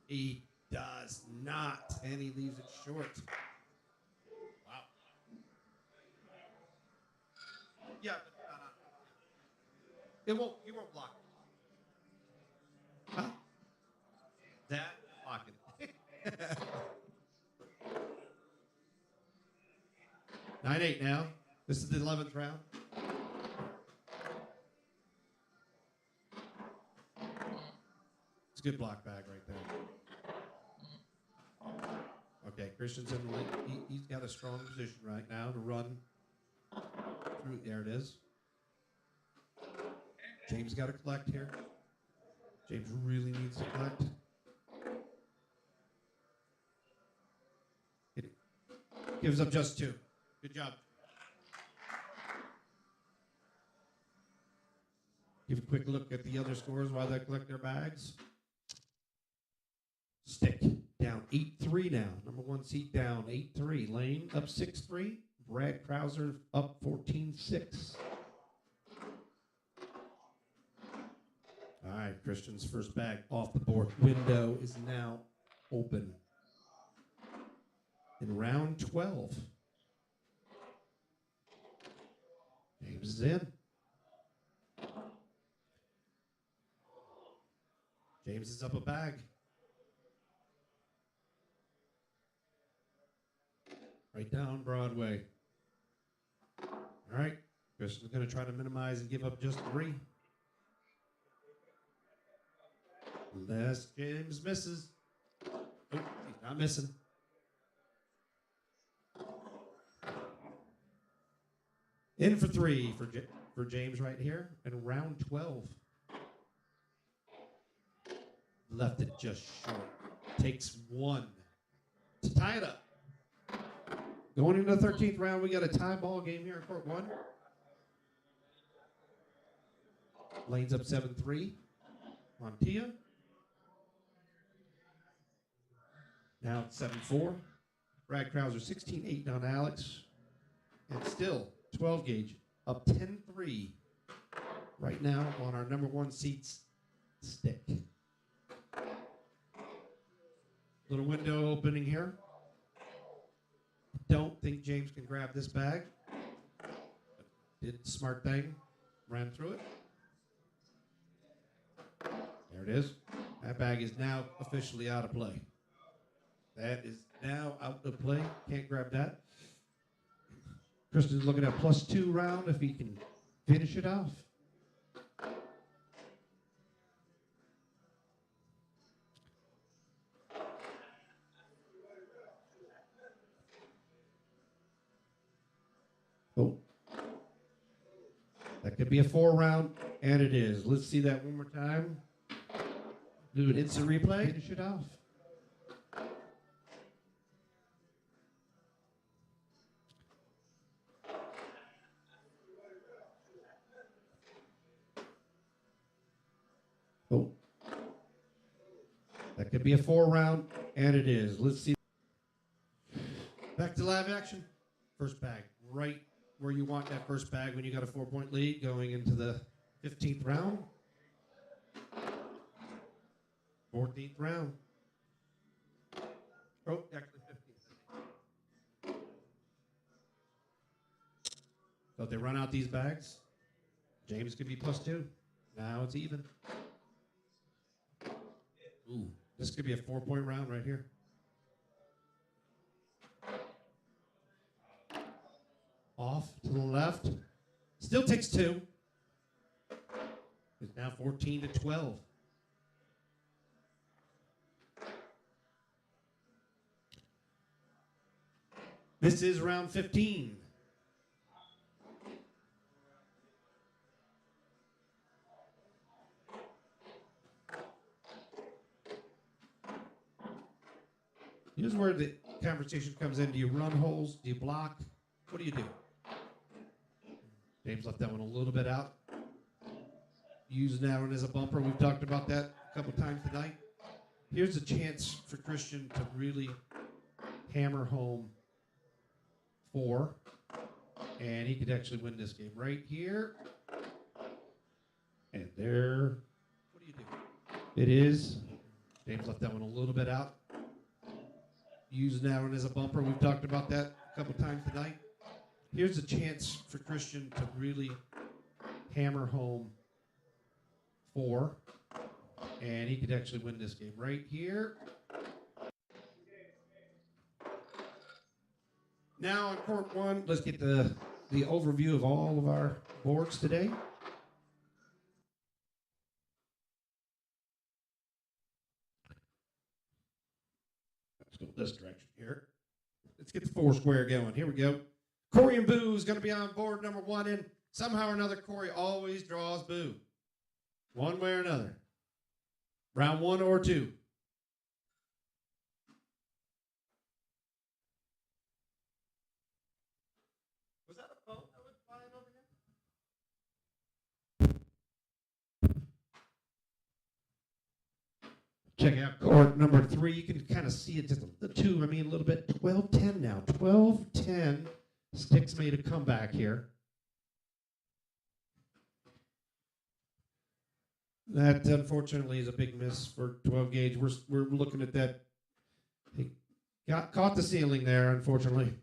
He does not, and he leaves it short. Wow. Yeah, but you won't block it. Huh? That block it. 9-8 now. This is the 11th round. It's a good block bag right there. Okay, Christian's in the lead. He's got a strong position right now to run through. There it is. James got to collect here. James really needs to collect. It gives up just 2. Good job. Give a quick look at the other scores while they collect their bags. Stick down 8-3 now. Number 1 seed down 8-3. Lane up 6-3. Brad Krauser up 14-6. All right, Christian's first bag off the board. Window is now open. In round 12. James is in. James is up a bag. Right down Broadway. All right. Christian's going to try to minimize and give up just 3. Unless James misses. Oh, he's not missing. In for 3 for James right here in round 12. Left it just short. Takes 1 to tie it up. Going into the 13th round, we got a tie ball game here in court 1. Lane's up 7-3 on Tia. Now it's 7-4. Brad Krauser 16-8 on Alex. And still 12 gauge up 10-3 right now on our number 1 seats stick. Little window opening here. Don't think James can grab this bag. Did the smart thing. Ran through it. There it is. That bag is now officially out of play. That is now out of play. Can't grab that. Kristen's looking at +2 round if he can finish it off. That could be a 4-round, and it is. Let's see that one more time. Do an instant replay. Finish it off. Oh. That could be a 4-round, and it is. Let's see. Back to live action. First bag, right where you want that first bag when you got a 4-point lead going into the 15th round. 14th round. Oh, actually 15th. So if they run out these bags, James could be +2. Now it's even. Ooh, this could be a 4-point round right here. Off to the left. Still takes 2. It's now 14-12. This is round 15. Here's where the conversation comes in. Do you run holes? Do you block? What do you do? James left that one a little bit out. Using that one as a bumper. We've talked about that a couple times tonight. Here's a chance for Christian to really hammer home 4. And he could actually win this game right here. And there. What do you do? It is. James left that one a little bit out. Using that one as a bumper. We've talked about that a couple times tonight. Here's a chance for Christian to really hammer home 4. And he could actually win this game right here. Now on court 1, let's get the overview of all of our boards today. Let's go this direction here. Let's get the 4 square going. Here we go. Corey and Boo is going to be on board number 1, and somehow or another, Corey always draws Boo. One way or another. Round 1 or 2. Was that a phone that was flying over here? Check out court number 3. You can kind of see it just the 2. I mean, a little bit. 12-10 now. 12-10. Sticks made a comeback here. That, unfortunately, is a big miss for 12 gauge. We're looking at that. He caught the ceiling there, unfortunately.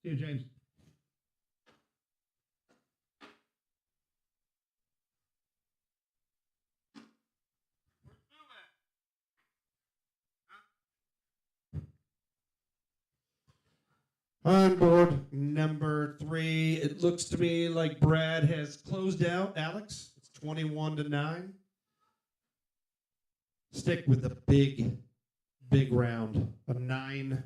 See you, James. On board number 3, it looks to me like Brad has closed out Alex. It's 21-9. Stick with the big round. A 9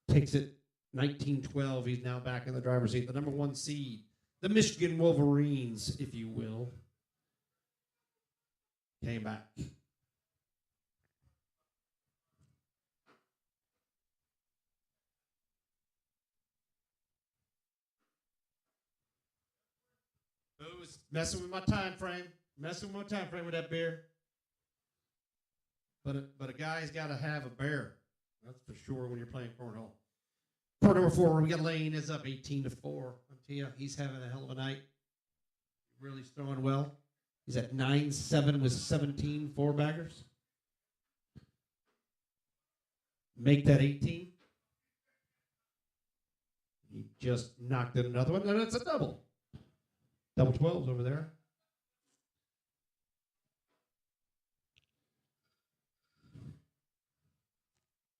takes it 19-12. He's now back in the driver's seat. The number 1 seed, the Michigan Wolverines, if you will, came back. Boo's messing with my time frame. Messing with my time frame with that beer. But a guy's got to have a bear. That's for sure when you're playing cornhole. Court number 4, we got Lane is up 18-4. I tell you, he's having a hell of a night. Really throwing well. He's at 9-7 with 17 4-baggers. Make that 18. He just knocked in another one, and it's a double. Double 12s over there.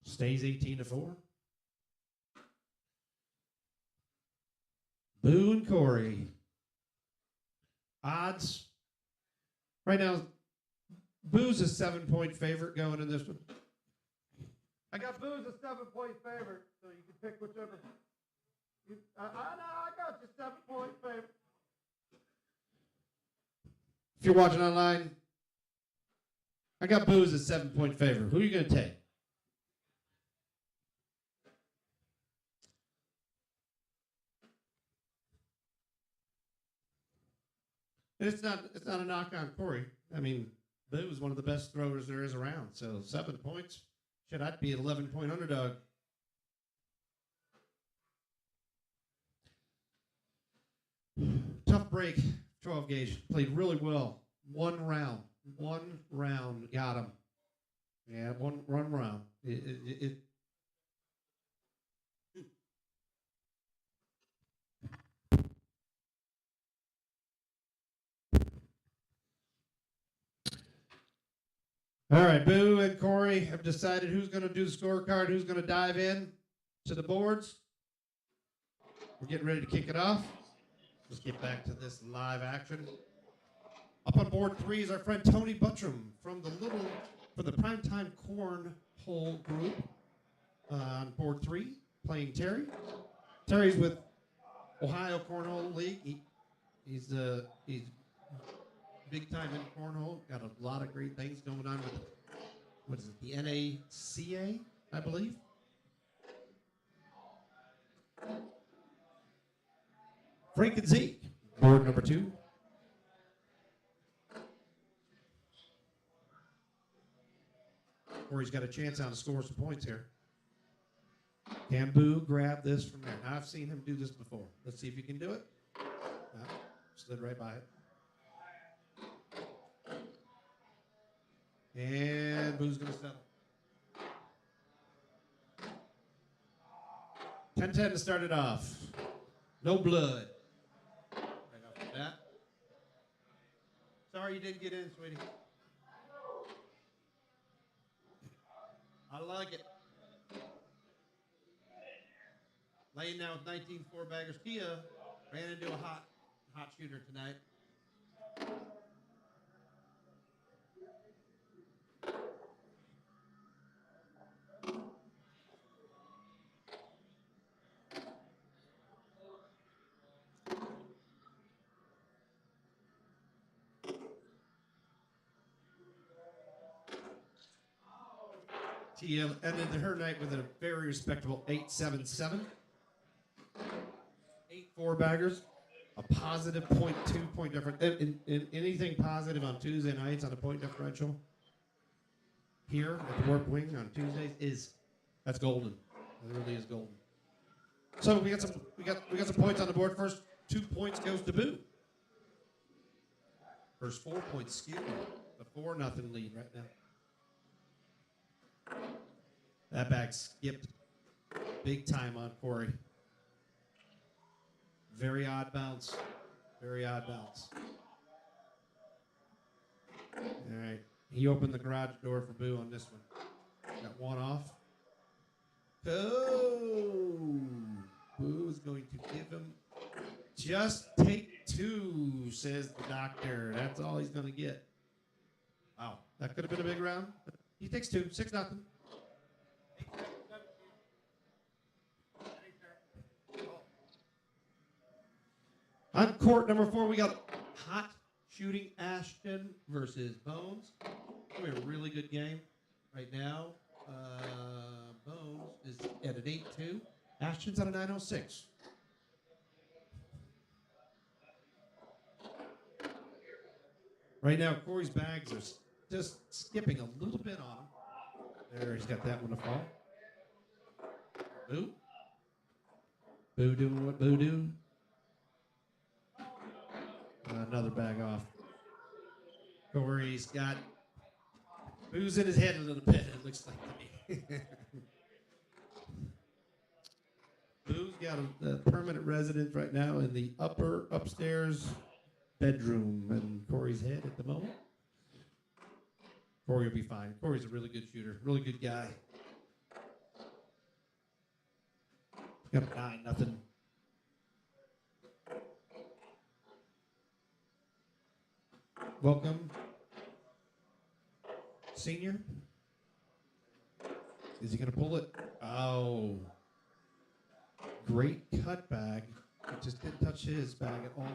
Stays 18-4. Boo and Corey. Odds. Right now, Boo's a 7-point favorite going in this one. I got Boo's a 7-point favorite, so you can pick whichever. I got you 7-point favorite. you're watching online, I got Boo as a 7-point favorite. Who are you going to take? And it's not a knock on Corey. I mean, Boo is one of the best throwers there is around. So 7 points. Shit, I'd be an 11-point underdog. Tough break. 12 gauge. Played really well. One round. Got him. Yeah, one round. All right, Boo and Corey have decided who's going to do the scorecard, who's going to dive in to the boards. We're getting ready to kick it off. Let's get back to this live action. Up on board 3 is our friend Tony Buttram from the Primetime Cornhole Group. On board 3, playing Terry. Terry's with Ohio Cornhole League. He's big time in cornhole. Got a lot of great things going on with what is it, the NACA, I believe. Frank and Zeke, board number 2. Corey's got a chance now to score some points here. Can Boo grab this from there? Now, I've seen him do this before. Let's see if he can do it. Slid right by it. And Boo's going to settle. 10-10 to start it off. No blood. Right off the bat. Sorry you didn't get in, sweetie. I like it. Laying down with 19 4-baggers. Kia ran into a hot shooter tonight. Tia ended her night with a very respectable 8.77. 8 4-baggers. A positive 0.2 point difference. In anything positive on Tuesday nights on a point differential here at the Warp Wing on Tuesdays that's golden. It really is golden. So we got some points on the board. First 2 points goes to Boo. First 4 points skewed. The 4-0 lead right now. That bag skipped big time on Corey. Very odd bounce. Very odd bounce. All right. He opened the garage door for Boo on this one. Got one off. Oh! Boo's going to give him just take 2, says the doctor. That's all he's going to get. Wow. That could have been a big round. He takes 2, 6-0. On court number 4, we got Hot Shooting Ashton versus Bones. We have a really good game right now. Bones is at an 8-2. Ashton's at a 9.06. Right now, Corey's bags are just skipping a little bit on him. There, he's got that one to fall. Boo. Boo doing what Boo do. Another bag off. Corey's got Boo's in his head a little bit, it looks like to me. Boo's got a permanent residence right now in the upstairs bedroom in Corey's head at the moment. Corey will be fine. Corey's a really good shooter, really good guy. Got a 9-0. Welcome, senior. Is he going to pull it? Oh. Great cut bag. It just didn't touch his bag at all.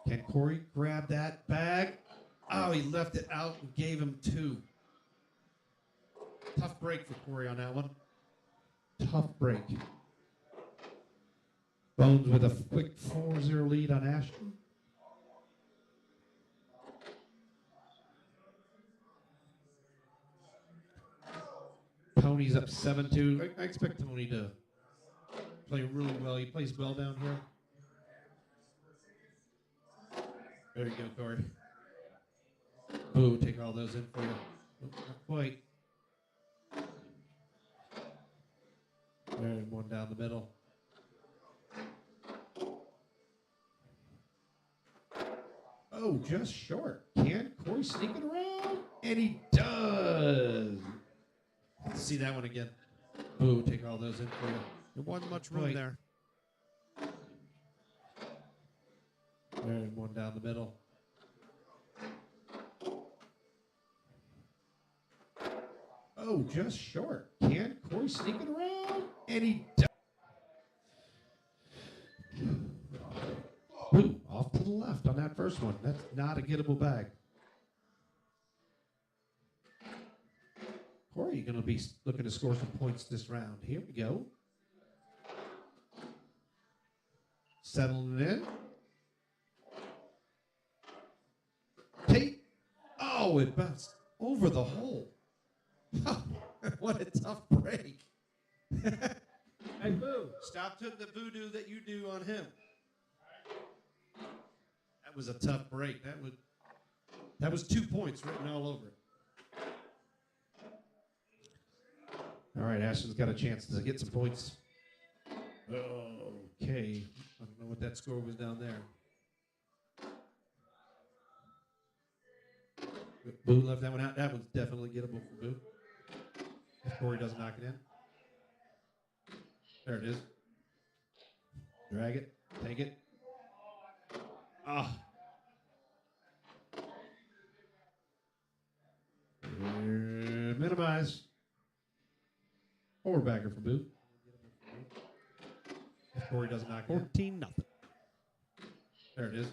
Can Corey grab that bag? Oh, he left it out and gave him 2. Tough break for Corey on that one. Tough break. Bones with a quick 4-0 lead on Ashton. Tony's up 7-2. I expect Tony to play really well. He plays well down here. There you go, Corey. Boo, take all those in for you. Oh, not quite. And one down the middle. Oh, just short. Can Corey sneak it around? And he does. Let's see that one again. Boo, take all those in for you. There wasn't much room Wait. there. And one down the middle. Oh, just short. Can Corey sneak it around? And he does. Ooh, off to the left on that first one. That's not a gettable bag. Corey, you're going to be looking to score some points this round. Here we go. Settling it in. Tate. Oh, it bounced over the hole. What a tough break. Hey, Boo, stop doing the voodoo that you do on him. That was a tough break. That was 2 points written all over it. All right, Ashton's got a chance to get some points. Okay. I don't know what that score was down there. Boo left that one out. That one's definitely gettable for Boo. If Corey doesn't knock it in. There it is. Drag it. Take it. Ah. Minimize. Or bagger for Boo. If Corey doesn't knock it in. 14 nothing. There it is.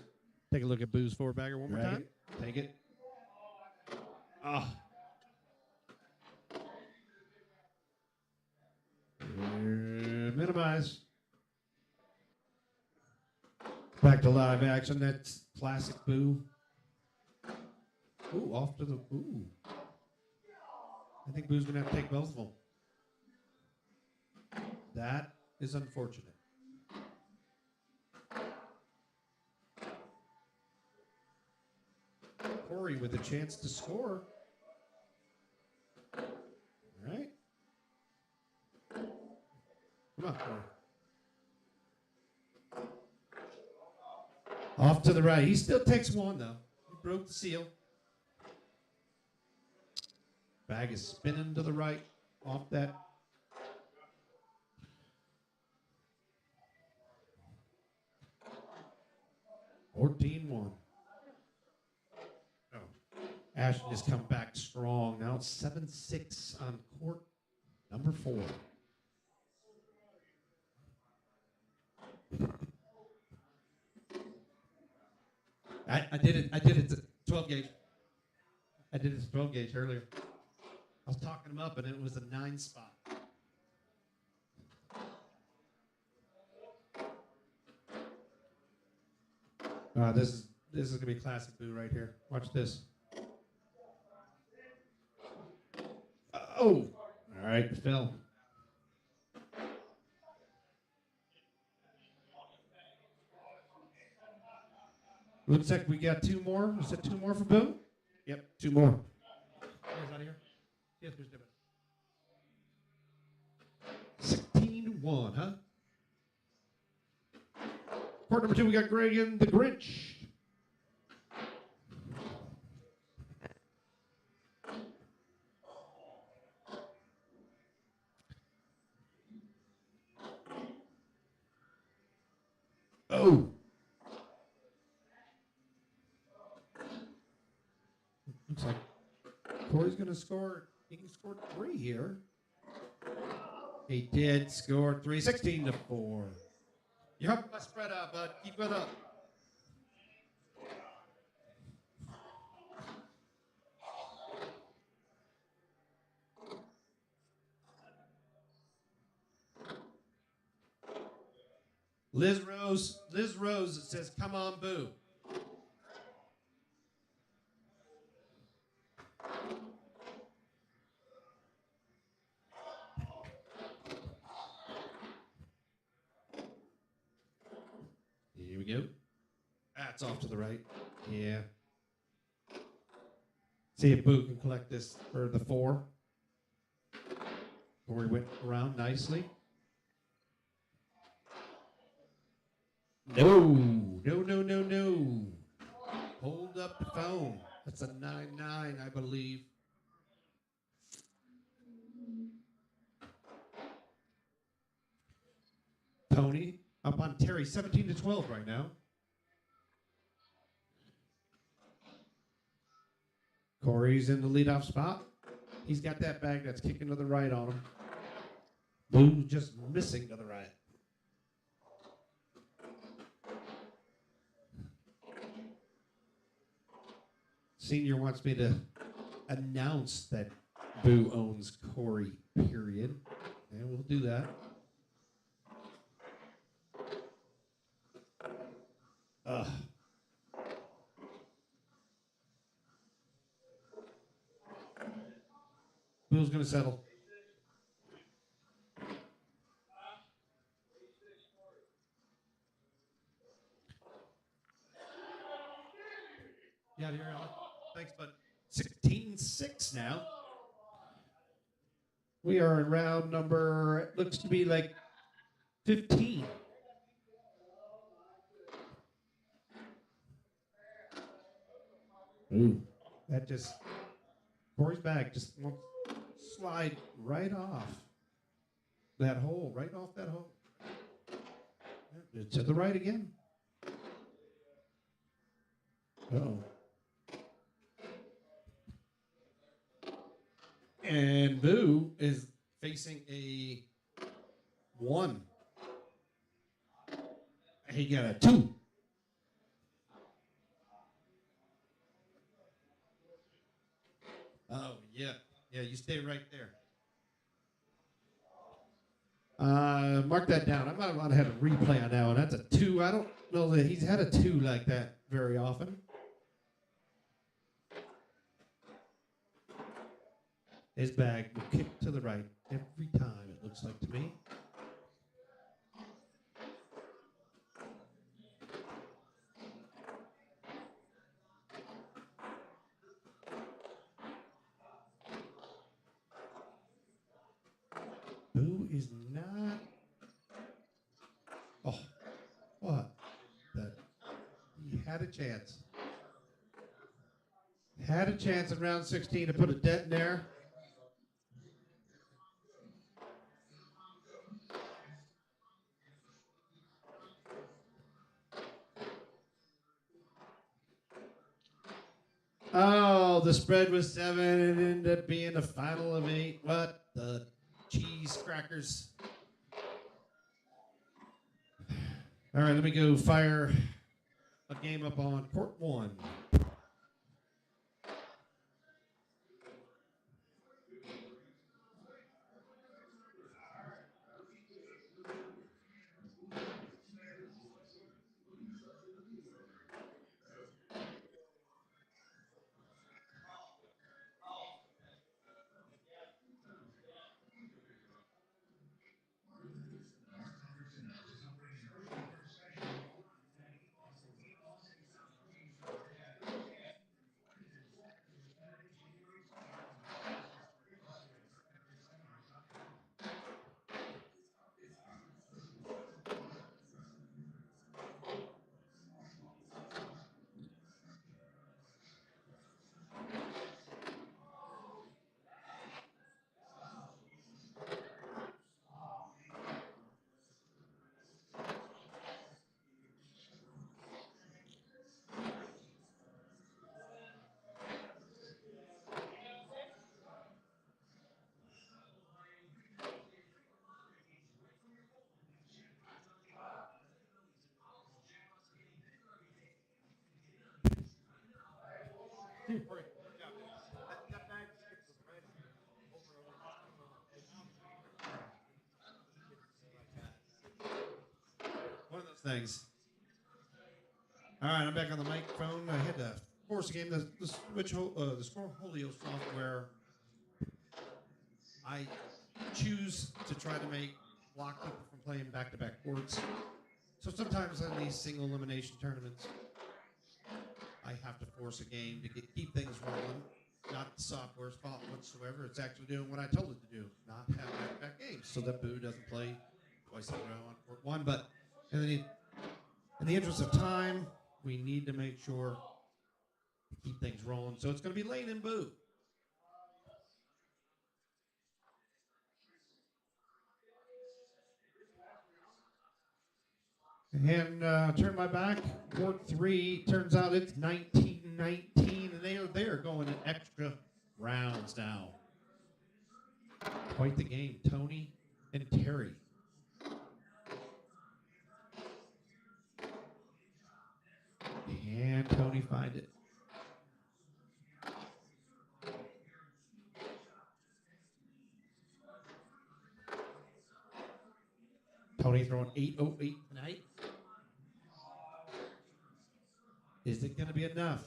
Take a look at Boo's 4-bagger one more Drag time. it. Take it. Ah. Minimize. Back to live action. That's classic Boo. Ooh, off to the. Ooh. I think Boo's going to have to take both of them. That is unfortunate. Corey with a chance to score. All right. Come on, Corey. Off to the right. He still takes one, though. He broke the seal. Bag is spinning to the right off that. $14-1. Oh. Ashton has come back strong. Now it's 7-6 on court number 4. I did it to 12 gauge. I did it to 12 gauge earlier. I was talking him up and it was a 9 spot. This is gonna be classic Boo right here. Watch this. Oh, all right, Phil. Looks like we got 2 more. Is that 2 more for Boo? Yep, 2 more. Guys out of here. Yes, Mr. Tibbet. 16-1, huh? Part number 2, we got Greg the Grinch. Oh. Looks like Corey's going to score. He can score 3 here. He did score 3, 16-4. You're helping my spread out, bud. Keep it up. Liz Rose, it says, come on, Boo. Here we go. That's off to the right. Yeah. See if Boo can collect this for the 4. Corey went around nicely. No. No. Hold up the phone. That's a 9-9, I believe. Tony up on Terry, 17-12 right now. Corey's in the leadoff spot. He's got that bag that's kicking to the right on him. Boo's just missing to the right. Senior wants me to announce that Boo owns Corey, period. And we'll do that. Boo's going to settle. Yeah, here, Alan. Thanks, bud. 16-6 now. We are in round number, it looks to be like 15. Ooh, that just, Corey's bag just won't slide right off that hole, right off that hole. To the right again. Uh-oh. And Boo is facing a 1. He got a 2. Oh, yeah. Yeah, you stay right there. Mark that down. I might want to have a replay on that one. That's a 2. I don't know that he's had a 2 like that very often. His bag will kick to the right every time, it looks like to me. Boo is not. Oh, what? He had a chance. Had a chance in round 16 to put a dent in there. Oh, the spread was 7. It ended up being a final of 8. What the cheese crackers. All right, let me go fire a game up on court 1. One of things. All right, I'm back on the microphone. I had to force a game. The Scoreholio software. I choose to try to make block people from playing back-to-back courts. So sometimes in these single elimination tournaments, I have to force a game to keep things rolling. Not the software's fault whatsoever. It's actually doing what I told it to do, not have back-to-back games, so that Boo doesn't play twice in a row on court one. But in the interest of time, we need to make sure to keep things rolling. So it's going to be Lane and Boo. And turn my back. Court 3. Turns out it's 19-19, and they are going in extra rounds now. Quite the game. Tony and Terry. And Tony find it. Tony throwing 808 tonight. Is it going to be enough?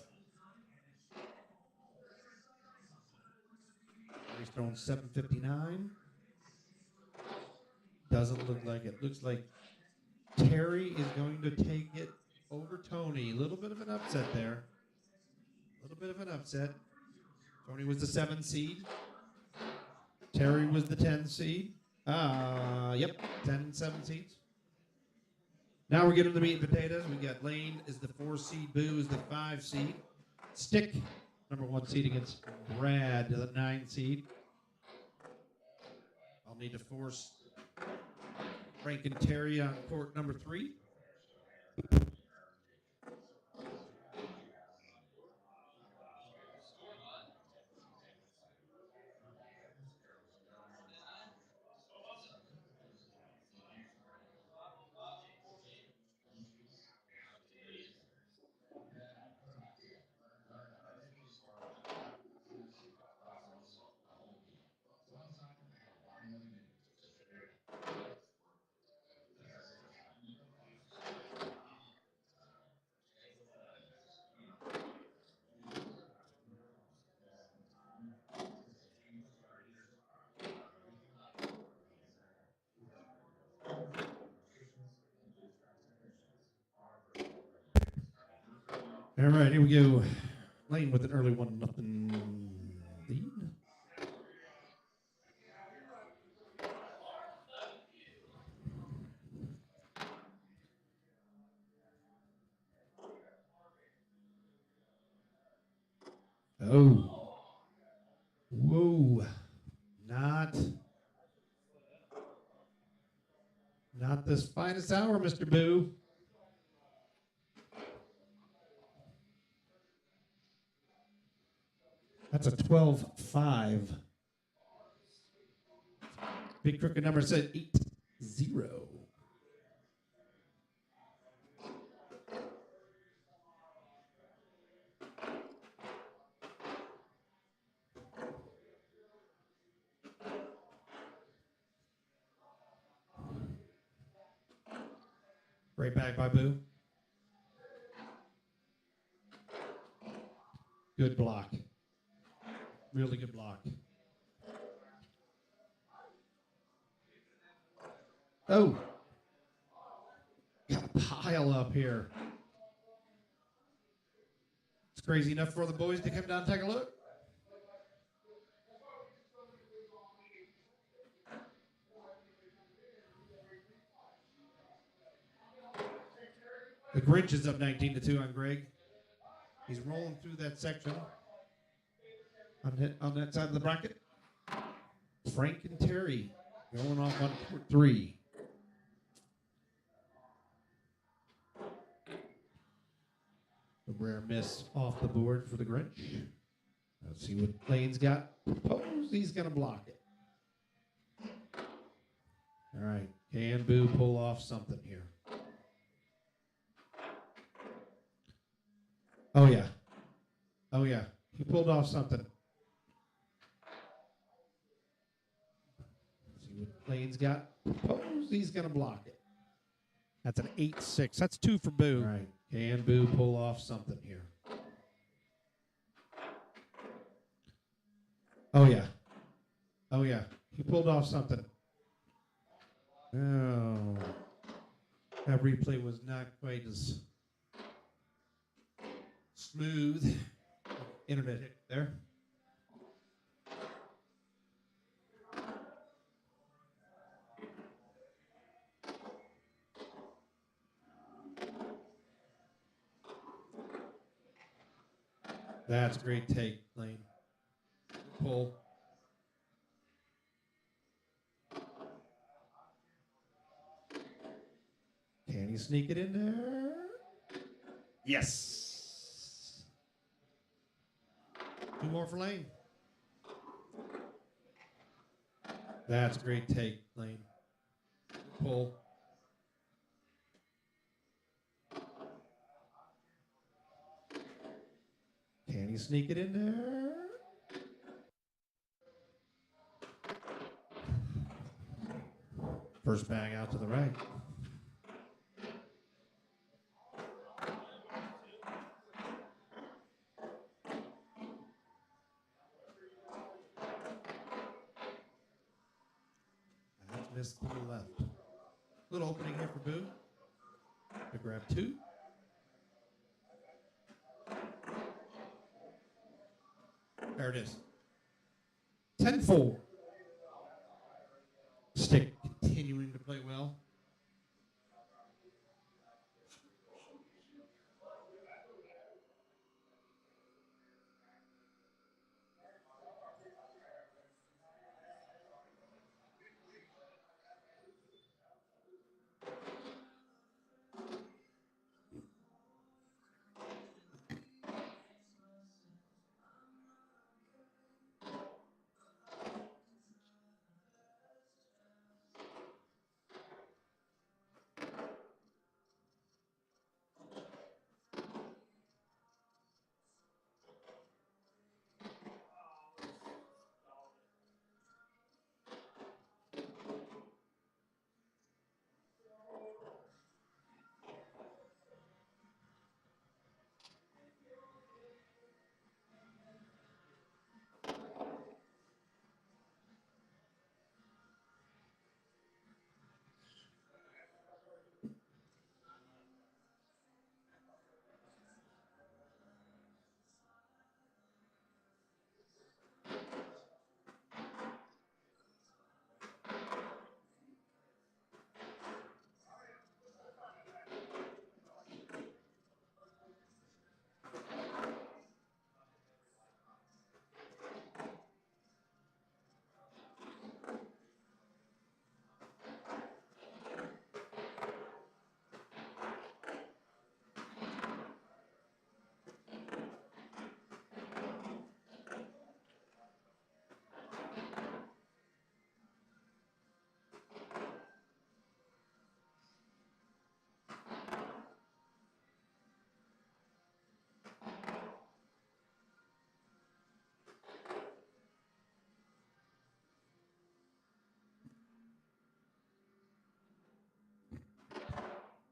He's throwing 759. Doesn't look like it. Looks like Terry is going to take it over Tony. A little bit of an upset there. A little bit of an upset. Tony was the 7 seed. Terry was the 10 seed. Yep, 10 and 7 seeds. Now we're getting to the meat and potatoes. We got Lane is the 4 seed. Boo is the 5 seed. Stick, number 1 seed against Brad, the 9 seed. I'll need to force Frank and Terry on court number 3. All right, here we go. Lane with an early 1-0 lead. Oh. Whoa. Not this finest hour, Mr. Boo. That's a 12-5. Big crooked number said 8-0. Right back by Boo. Good block. Really good block. Oh. Got a pile up here. It's crazy enough for the boys to come down and take a look. The Grinch is up 19-2 on Greg. He's rolling through that section on that side of the bracket. Frank and Terry going off on court 3. A rare miss off the board for the Grinch. Let's see what Lane's got. Propose he's going to block it. All right. Can Boo pull off something here? Oh, yeah. Oh, yeah. He pulled off something. Let's see what Lane's got. Propose he's going to block it. That's an 8-6. That's 2 for Boo. All right. Can Boo pull off something here? Oh, yeah. Oh, yeah. He pulled off something. Oh. That replay was not quite as smooth. Internet hit there. That's a great take, Lane. Pull. Can he sneak it in there? Yes. 2 more for Lane. That's a great take, Lane. Pull. Can he sneak it in there? First bag out to the right. That's missed to the left. Little opening here for Boo. To grab 2. There it is. 10-4. Stick continuing to play well.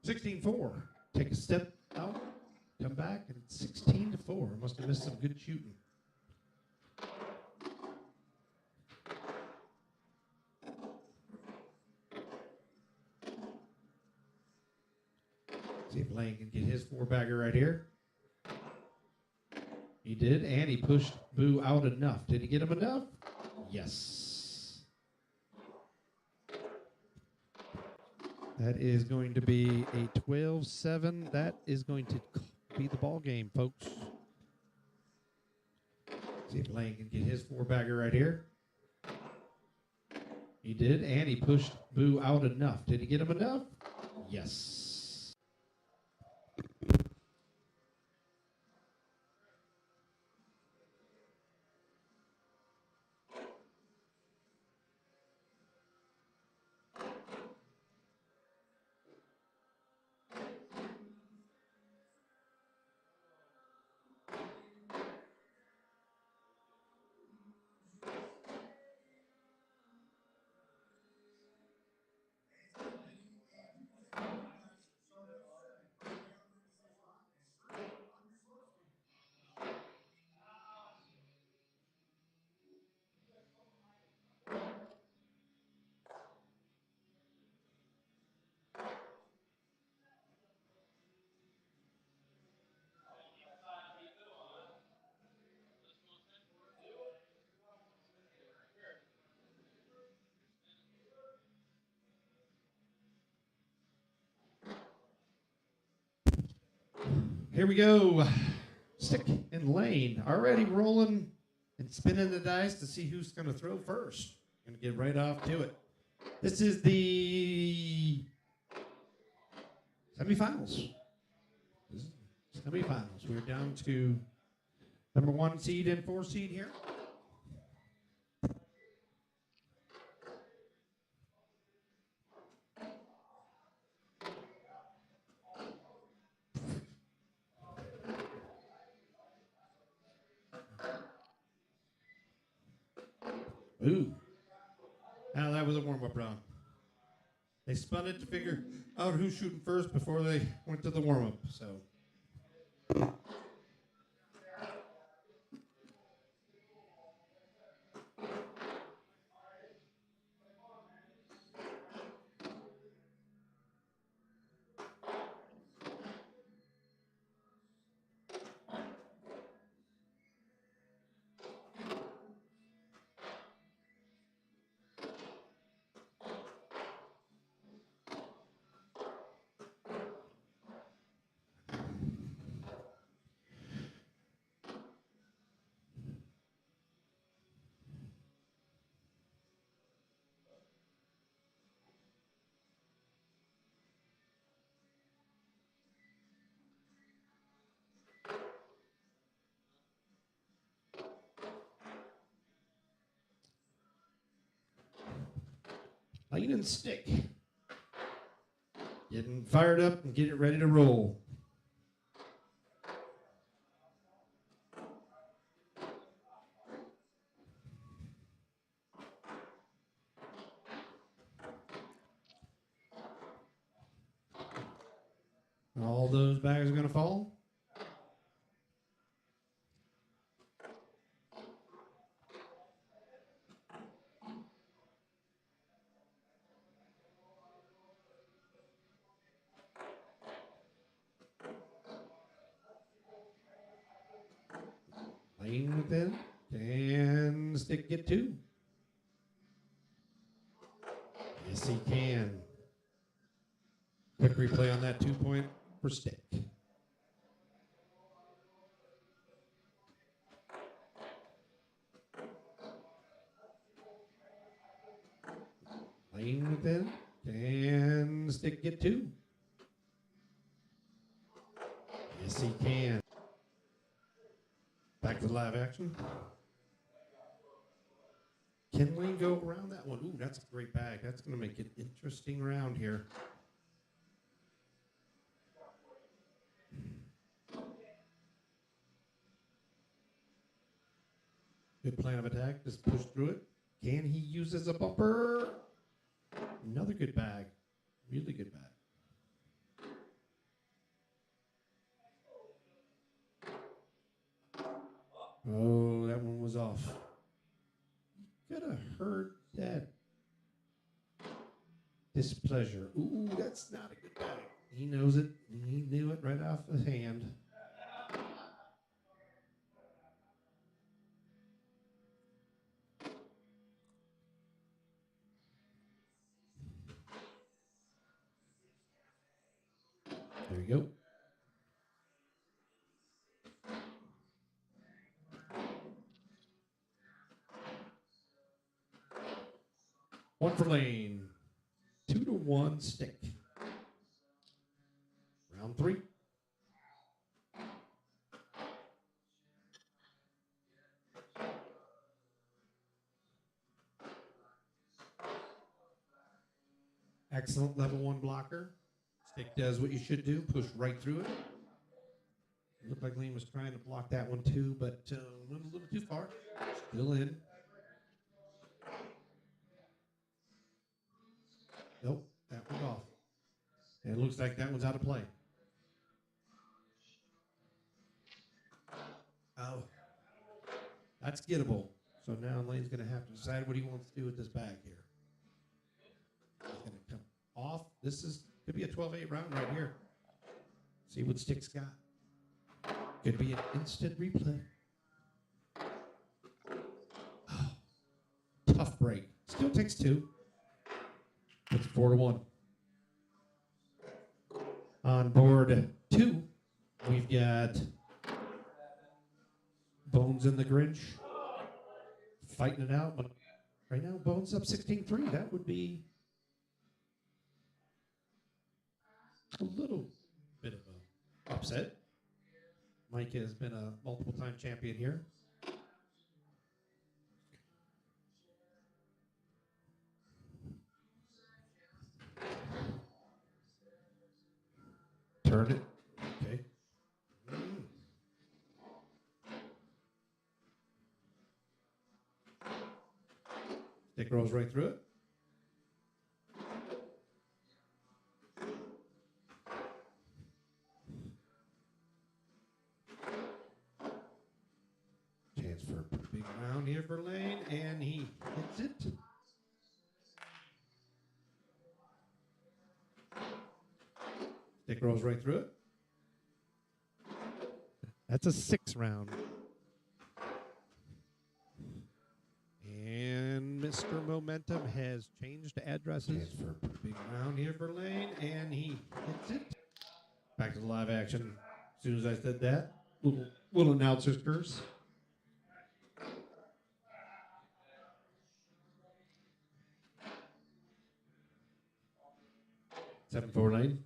$16-4. Take a step out, come back, and it's 16-4. Must have missed some good shooting. See if Lane can get his 4-bagger right here. He did, and he pushed Boo out enough. Did he get him enough? Yes. That is going to be a 12-7. That is going to be the ball game, folks. See if Lane can get his 4-bagger right here. He did, and he pushed Boo out enough. Did he get him enough? Yes. Here we go. Stick and lane already rolling and spinning the dice to see who's going to throw first. Going to get right off to it. This is the semifinals. Semifinals. We're down to number 1 seed and 4 seed here. Ooh. Now that was a warm-up round. They spun it to figure out who's shooting first before they went to the warm-up. So. Lane and stick. Getting fired up and get it ready to roll. All those bags are going to fall. Lane within. Can stick get 2? Yes, he can. Quick replay on that 2-point for stick. Lane within. Can stick get 2? Yes, he can. Back to live action. Can Lane go around that one? Ooh, that's a great bag. That's going to make it an interesting round here. Good plan of attack. Just push through it. Can he use as a bumper? Another good bag. Really good bag. Oh, that one was off. Could have heard that displeasure. Ooh, that's not a good bag. He knows it. He knew it right off the hand. There you go. One for Lane. 2-1 stick. Round 3. Excellent level 1 blocker. Stick does what you should do. Push right through it. Looked like Lane was trying to block that one too, but went a little too far. Still in. Nope, that one's off. And it looks like that one's out of play. Oh, that's gettable. So now Lane's going to have to decide what he wants to do with this bag here. He's going to come off. This could be a 12-8 round right here. See what Stick's got. Could be an instant replay. Oh, tough break. Still takes 2. It's 4-1. On board 2, We've got Bones and the Grinch fighting it out. But right now, Bones up 16-3. That would be a little bit of a upset. Mike has been a multiple-time champion here. Turn it. Okay. Stick rolls right through it. Chance for a big round here for Lane, and he hits it. Stick rolls right through it. That's a 6 round. And Mr. Momentum has changed addresses. Chance for a big round here for Lane, and he hits it. Back to the live action. As soon as I said that, little announcer's curse. Seven, 4, 9.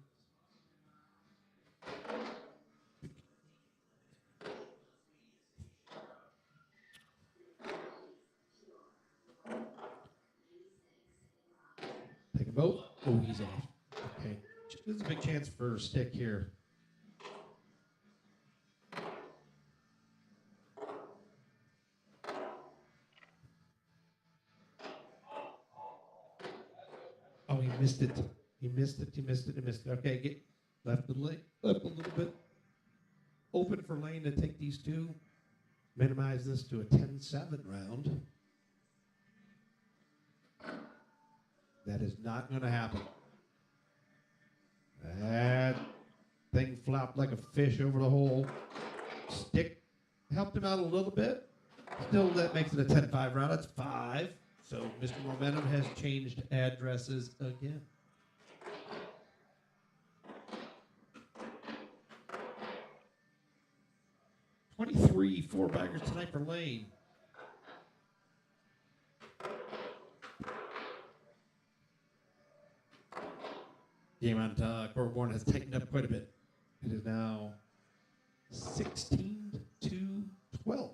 Take a boat. Oh, he's off. Okay. There's a big chance for a stick here. Oh, he missed it. He missed it. He missed it. He missed it. Okay, get left a little bit open for Lane to take these two. Minimize this to a 10-7 round. That is not going to happen. That thing flopped like a fish over the hole. Stick helped him out a little bit. Still, that makes it a 10-5 round. That's 5. So Mr. Momentum has changed addresses again. $23 4-baggers tonight for Lane. Game on Corborn has tightened up quite a bit. It is now 16-12.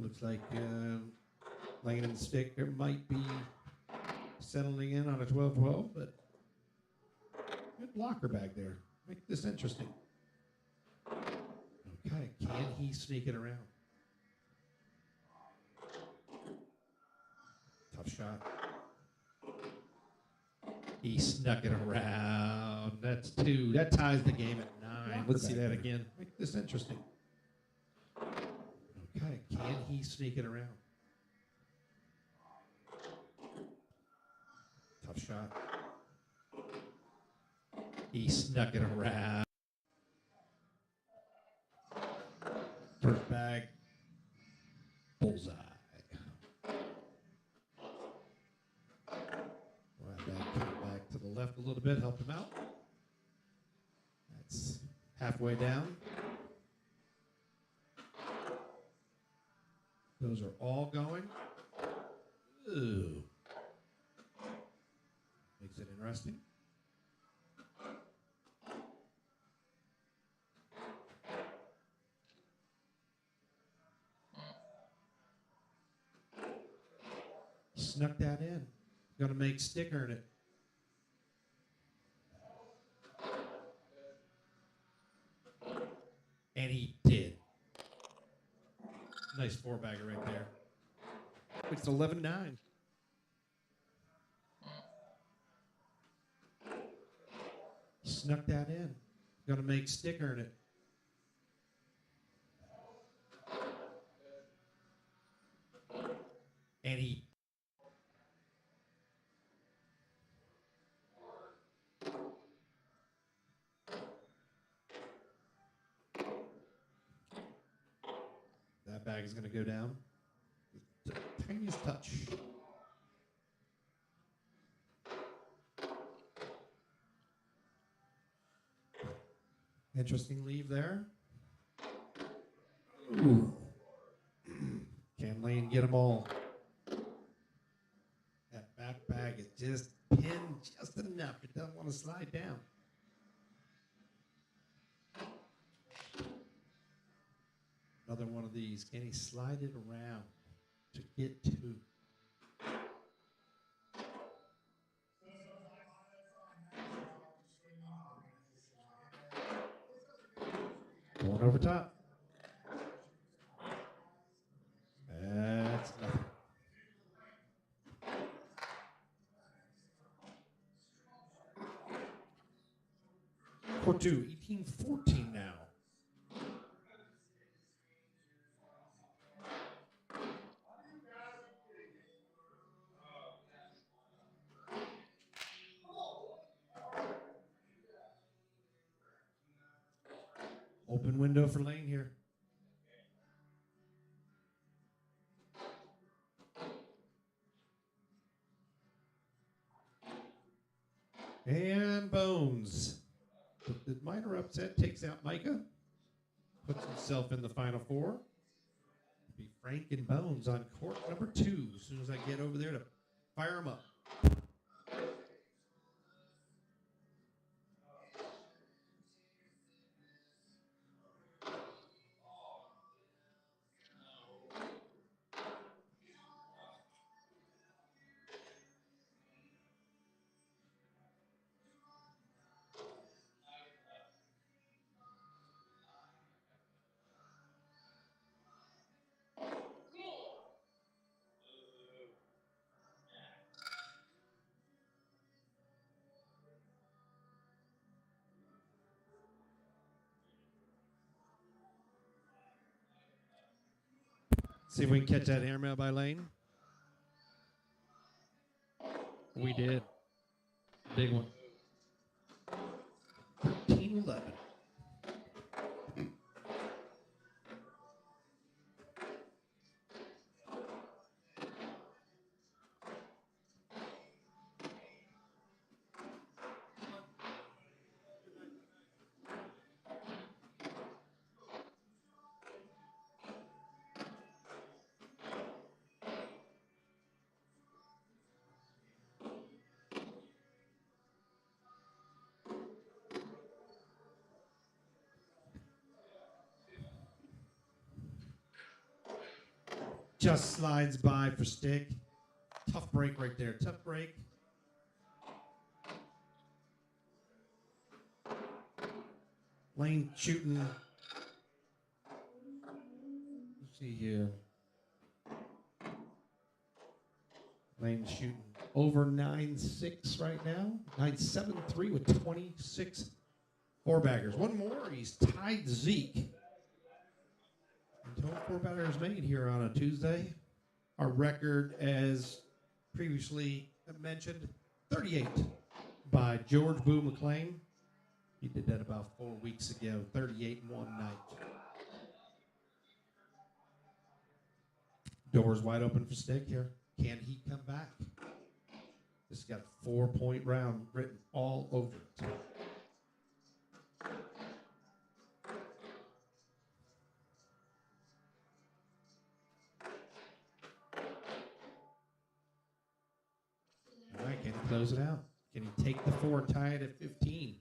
Looks like Lane and Stick there might be settling in on a 12-12, but good blocker back there. Make this interesting. Okay, can he sneak it around? Tough shot. He snuck it around. That's 2. That ties the game at 9. Let's see that again. Make this interesting. Okay, can he sneak it around? Tough shot. He snuck it around. First bag. Bullseye. Right back, came back to the left a little bit, helped him out. That's halfway down. Those are all going. Ooh. Makes it interesting. Snuck that in. Going to make Stick earn it. And he did. Nice 4-bagger right there. It's 11-9. Snuck that in. Going to make Stick earn it. And he. bag is going to go down. The tiniest touch. Interesting leave there. Ooh. Can Lane get them all? That back bag is just pinned just enough. It doesn't want to slide down. Another one of these. Can he slide it around to get to? Going over top. That's nothing. Court 2, 18-14 now. Open window for Lane here. And Bones. The minor upset takes out Micah. Puts himself in the final four. Be Frank and Bones on court number 2 as soon as I get over there to fire them up. See if we can catch that airmail by Lane. We did. Big one. 13-11. Just slides by for Stick. Tough break right there. Tough break. Lane shooting. Let's see here. Lane shooting over 9-6 right now. 9-7-3 with 26 four-baggers. One more. He's tied Zeke. Total four-baggers made here on a Tuesday. Our record, as previously mentioned, 38 by George Boo McLean. He did that about 4 weeks ago, 38 in one night. Doors wide open for Stick here. Can he come back? This has got a 4-point round written all over it. All right, can he close it out? Can he take the 4 and tie it at 15?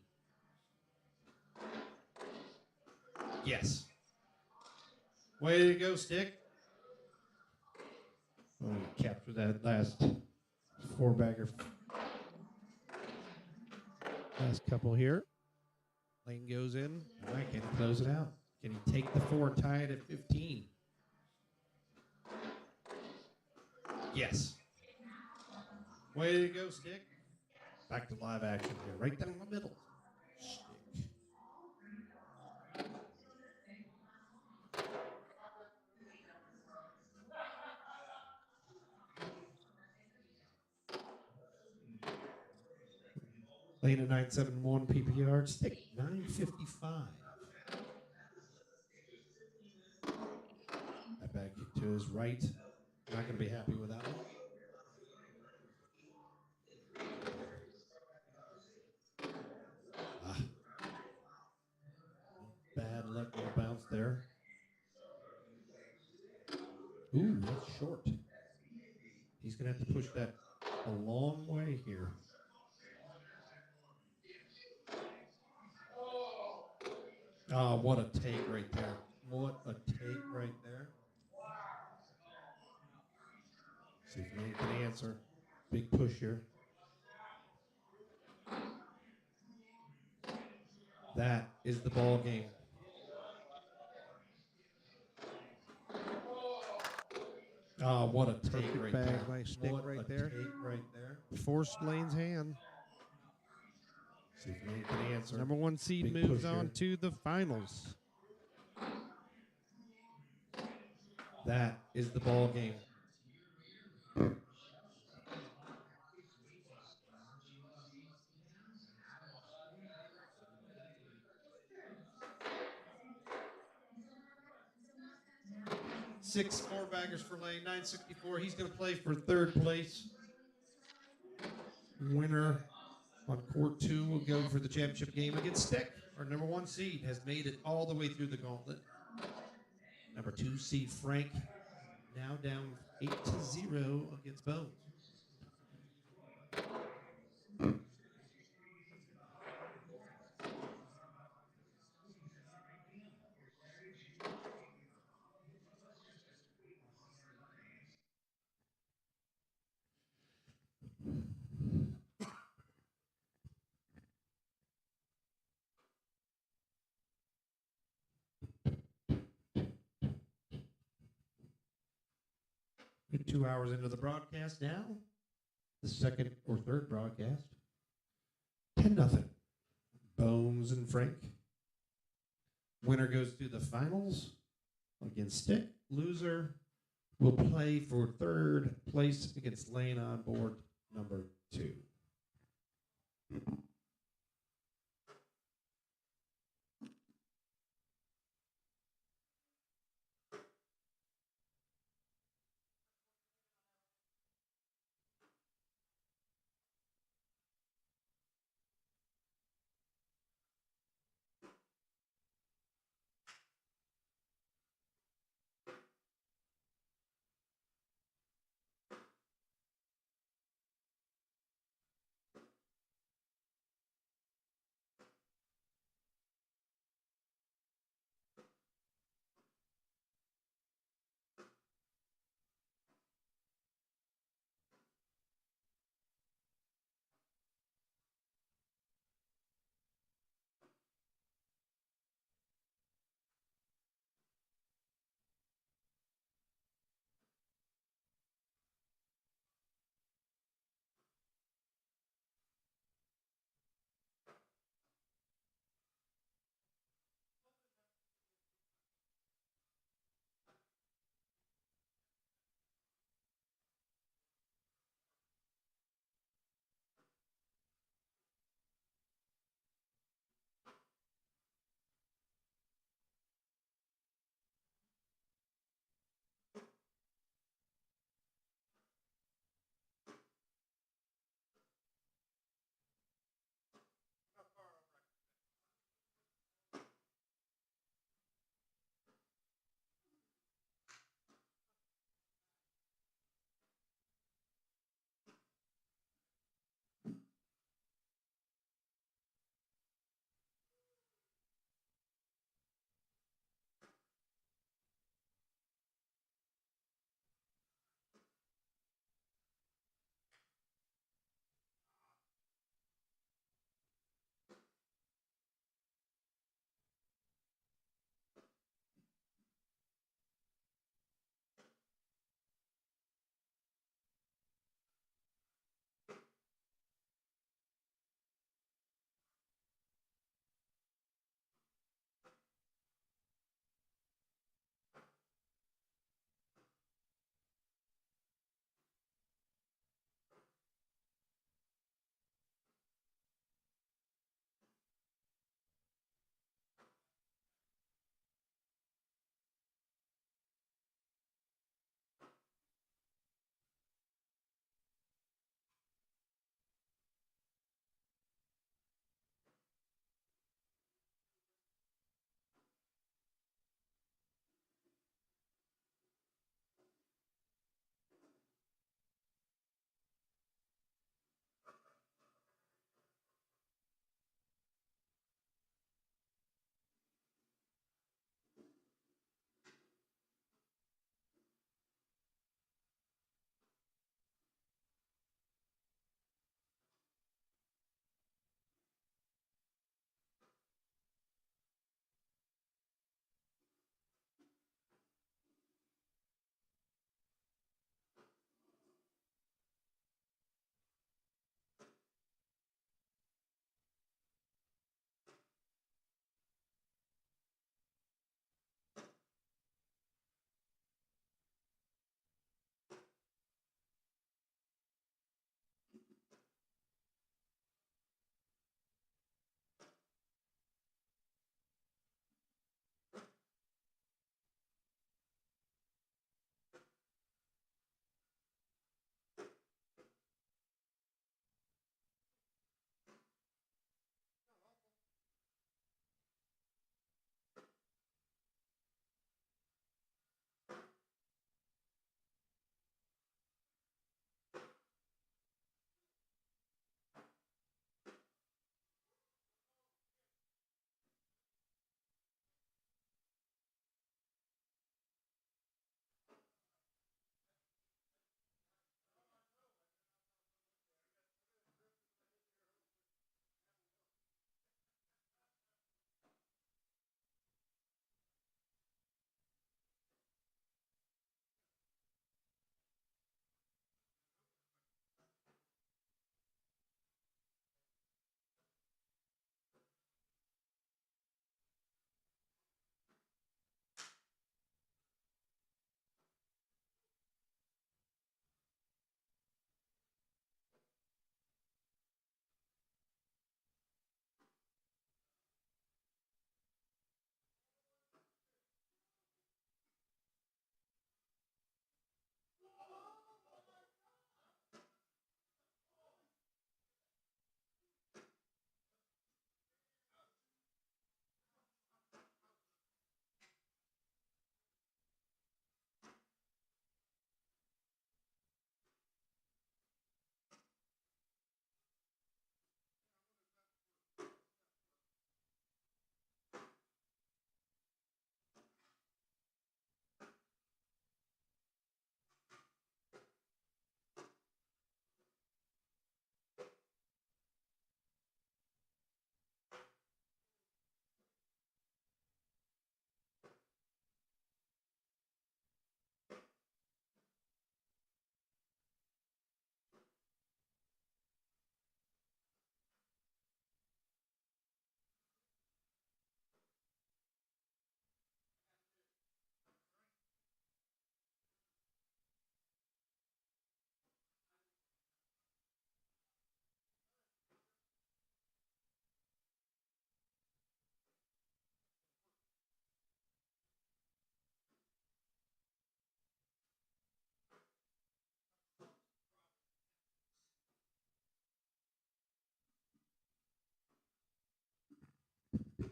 Yes. Way to go, Stick. Oh, capture that last four-bagger. Last couple here. Lane goes in. All right, can he close it out? Can he take the 4 and tie it at 15? Yes. Way to go, Stick. Back to live action here, right down the middle. Stick. Lane at 971 PPR. Stick 955. That bag is right. Not going to be happy with that one. Ah. Bad luck with the bounce there. Ooh, that's short. He's going to have to push that a long way here. Oh, what a take right there. What a take right there. See if Lane can answer. Big push here. That is the ball game. Oh, what a take Perfect right bag there. by Stick What right a there. take right there. Forced Lane's hand. See if Lane can answer. Number 1 seed Big moves push on here. to the finals. That is the ball game. Six more baggers for Lane, 964. He's going to play for third place. Winner on court 2 will go for the championship game against Stick. Our number 1 seed has made it all the way through the gauntlet. Number 2 seed Frank now down 8-0 against Bones. We're 2 hours into the broadcast now. The second or third broadcast. 10-0. Bones and Frank. Winner goes to the finals against Stick. Loser will play for third place against Lane on board number 2.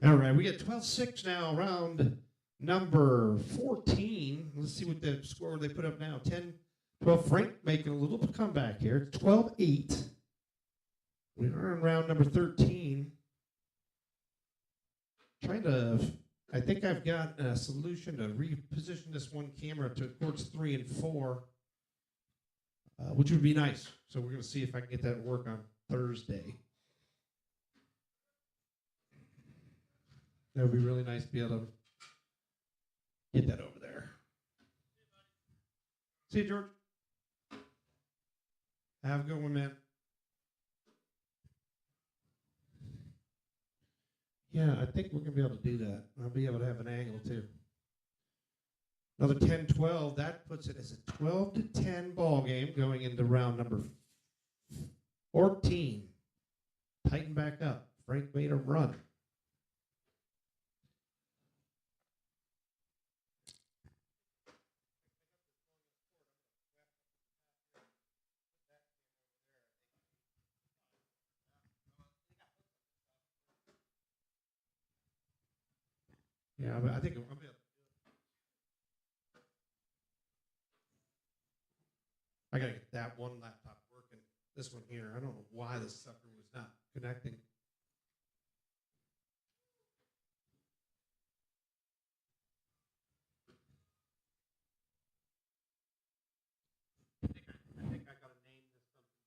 All right, we got 12-6 now, round number 14. Let's see what the score they put up now. 10-12. Frank making a little comeback here. 12-8. We are in round number 13. I think I've got a solution to reposition this one camera to courts 3 and 4, which would be nice. So we're going to see if I can get that to work on Thursday. That would be really nice to be able to get that over there. See you, George. Have a good one, man. Yeah, I think we're going to be able to do that. I'll be able to have an angle, too. Another 10-12. That puts it as a 12-10 ball game going into round number 14. Tighten back up. Frank made a run. Yeah, but I think I'll be able to. I got to get that one laptop working. This one here, I don't know why this sucker was not connecting. I think I got to name this something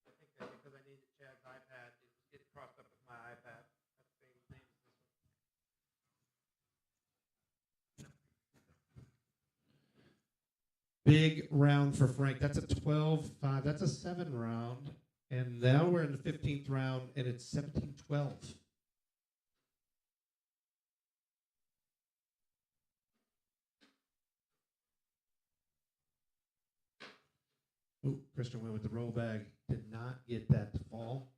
different. I think that because I named it Chad's iPad, it was getting crossed up with my iPad. That's the same name as this one. Big round for Frank. That's a 12-5. That's a 7 round. And now we're in the 15th round, and it's 17-12. Ooh, Christian went with the roll bag. Did not get that to fall.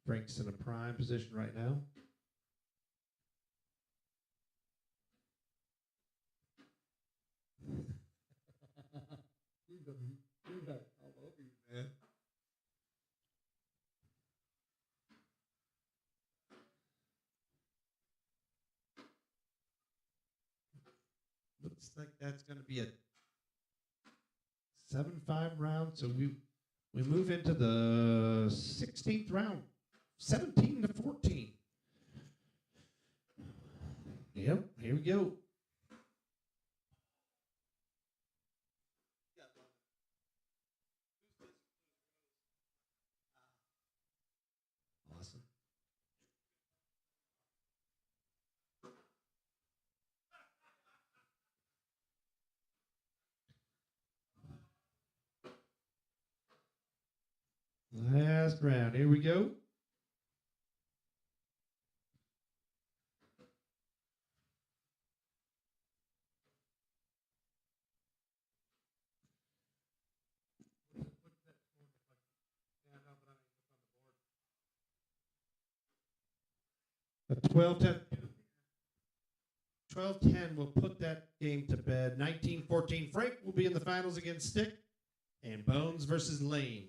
Frank's in a prime position right now. All over you, man. Looks like that's going to be a 7-5 round. So we move into the 16th round, 17-14. Yep, here we go. Awesome. Last round. Here we go. A 12-10. 12-10 will put that game to bed. 19-14. Frank will be in the finals against Stick. And Bones versus Lane.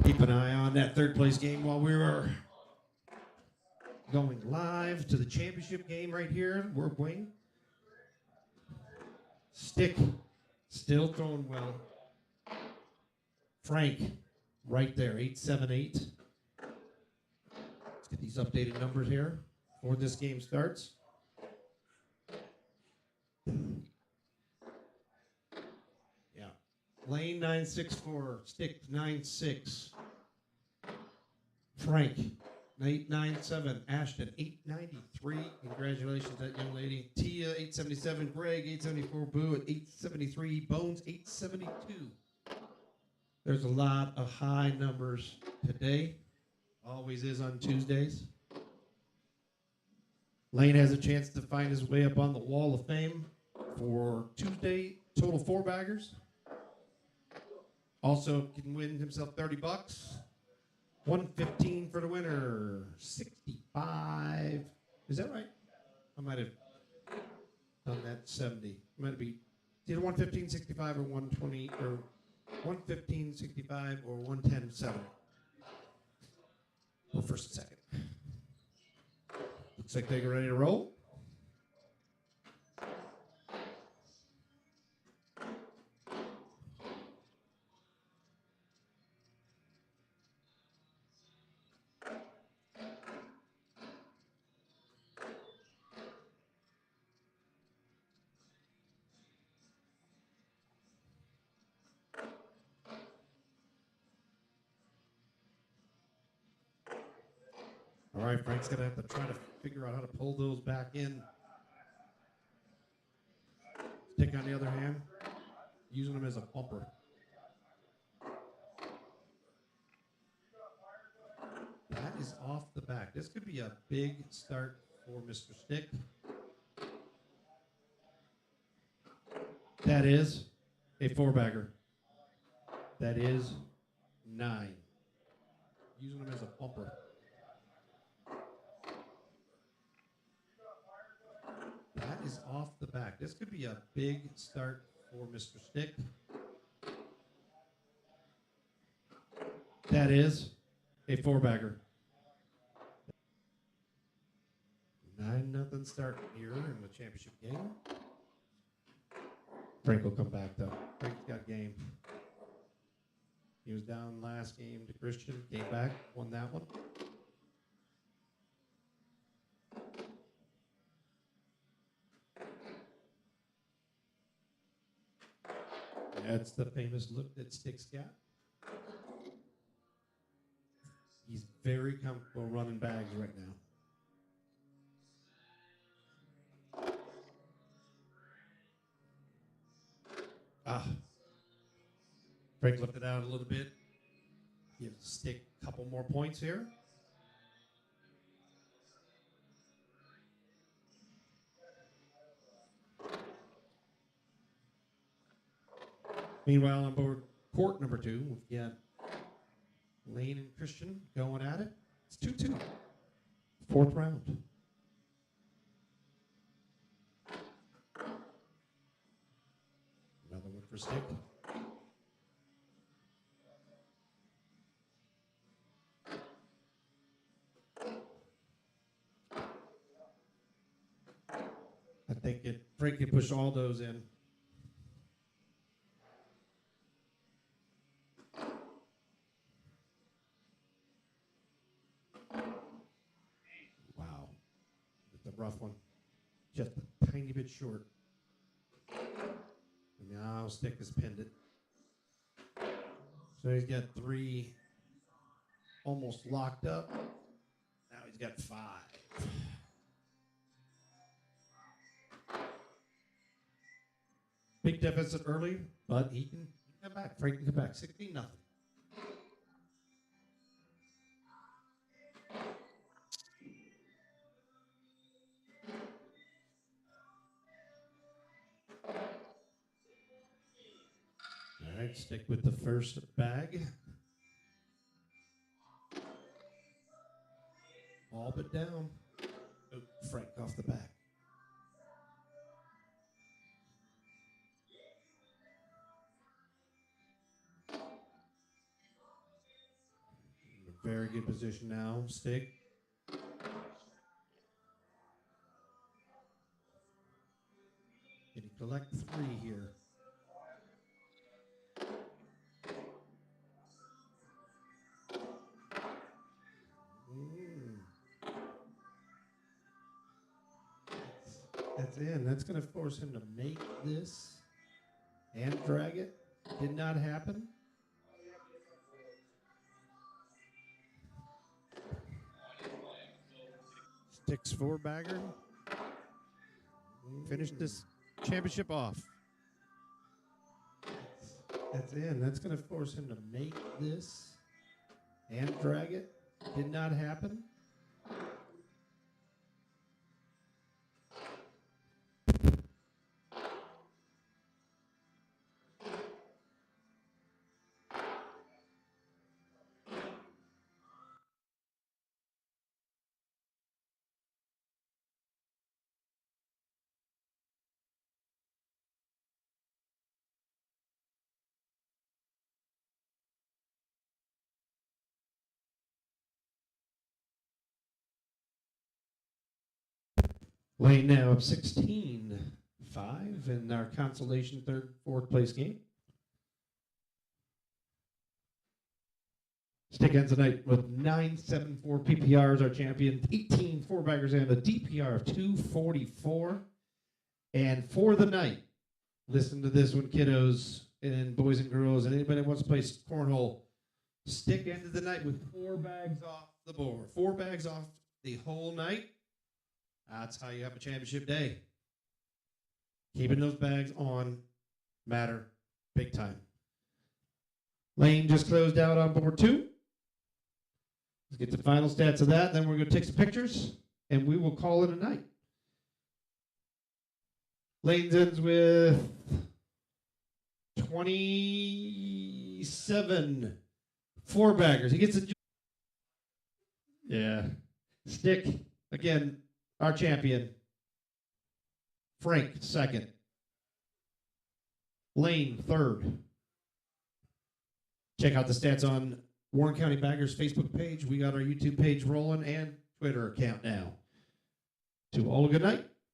Keep an eye on that third place game while we are going live to the championship game right here. World Wing. Stick still throwing well. Frank, right there, 878. Let's get these updated numbers here before this game starts. Yeah. Lane 964, Stick 96. Frank 897, Ashton 893. Congratulations, that young lady. Tia 877, Greg 874, Boo at 873, Bones 872. There's a lot of high numbers today. Always is on Tuesdays. Lane has a chance to find his way up on the Wall of Fame for Tuesday. Total 4 baggers. Also can win himself $30. 115 for the winner. 65. Is that right? I might have done that 70. Might be either 115, 65 or 120 or 115, 65 or 110, 70. Well, first and second. Looks like they're ready to roll. All right, Frank's going to have to try to figure out how to pull those back in. Stick, on the other hand, using them as a bumper. That is off the back. This could be a big start for Mr. Stick. That is a 4-bagger. That is 9. Using them as a bumper. That is off the back. This could be a big start for Mr. Stick. That is a 4-bagger. 9-0 start here in the championship game. Frank will come back though. Frank's got game. He was down last game to Christian, came back, won that one. That's the famous look that Stick's got. He's very comfortable running bags right now. Frank lifted out a little bit. Give Stick a couple more points here. Meanwhile, on board court number 2, we've got Lane and Christian going at it. It's 2-2. 4th round. Another one for Stick. I think Frank can push all those in. Wow. It's a rough one. Just a tiny bit short. And now Stick has pinned it. So he's got 3 almost locked up. Now he's got 5. Big deficit early, but he can come back. Frank can come back. 16-0. All right, Stick with the first bag. All but down. Oh, Frank off the back. Very good position now, Stick. Can he collect 3 here? That's in. That's going to force him to make this and drag it. Did not happen. Sticks four-bagger. Finish this championship off. That's in. That's going to force him to make this and drag it. Did not happen. Lane now up 16-5 in our consolation fourth place game. Stick ends the night with 974 PPRs, our champion, 18 four-baggers, and a DPR of 244. And for the night, listen to this one, kiddos and boys and girls, and anybody that wants to play cornhole. Stick ended the night with 4 bags off the board. 4 bags off the whole night. That's how you have a championship day. Keeping those bags on matter big time. Lane just closed out on board 2. Let's get the final stats of that. Then we're going to take some pictures, and we will call it a night. Lane's ends with 27 four-baggers. He gets a... Yeah. Stick, again, our champion. Frank, second. Lane, third. Check out the stats on Warren County Baggers Facebook page. We got our YouTube page rolling and Twitter account now. To all a good night.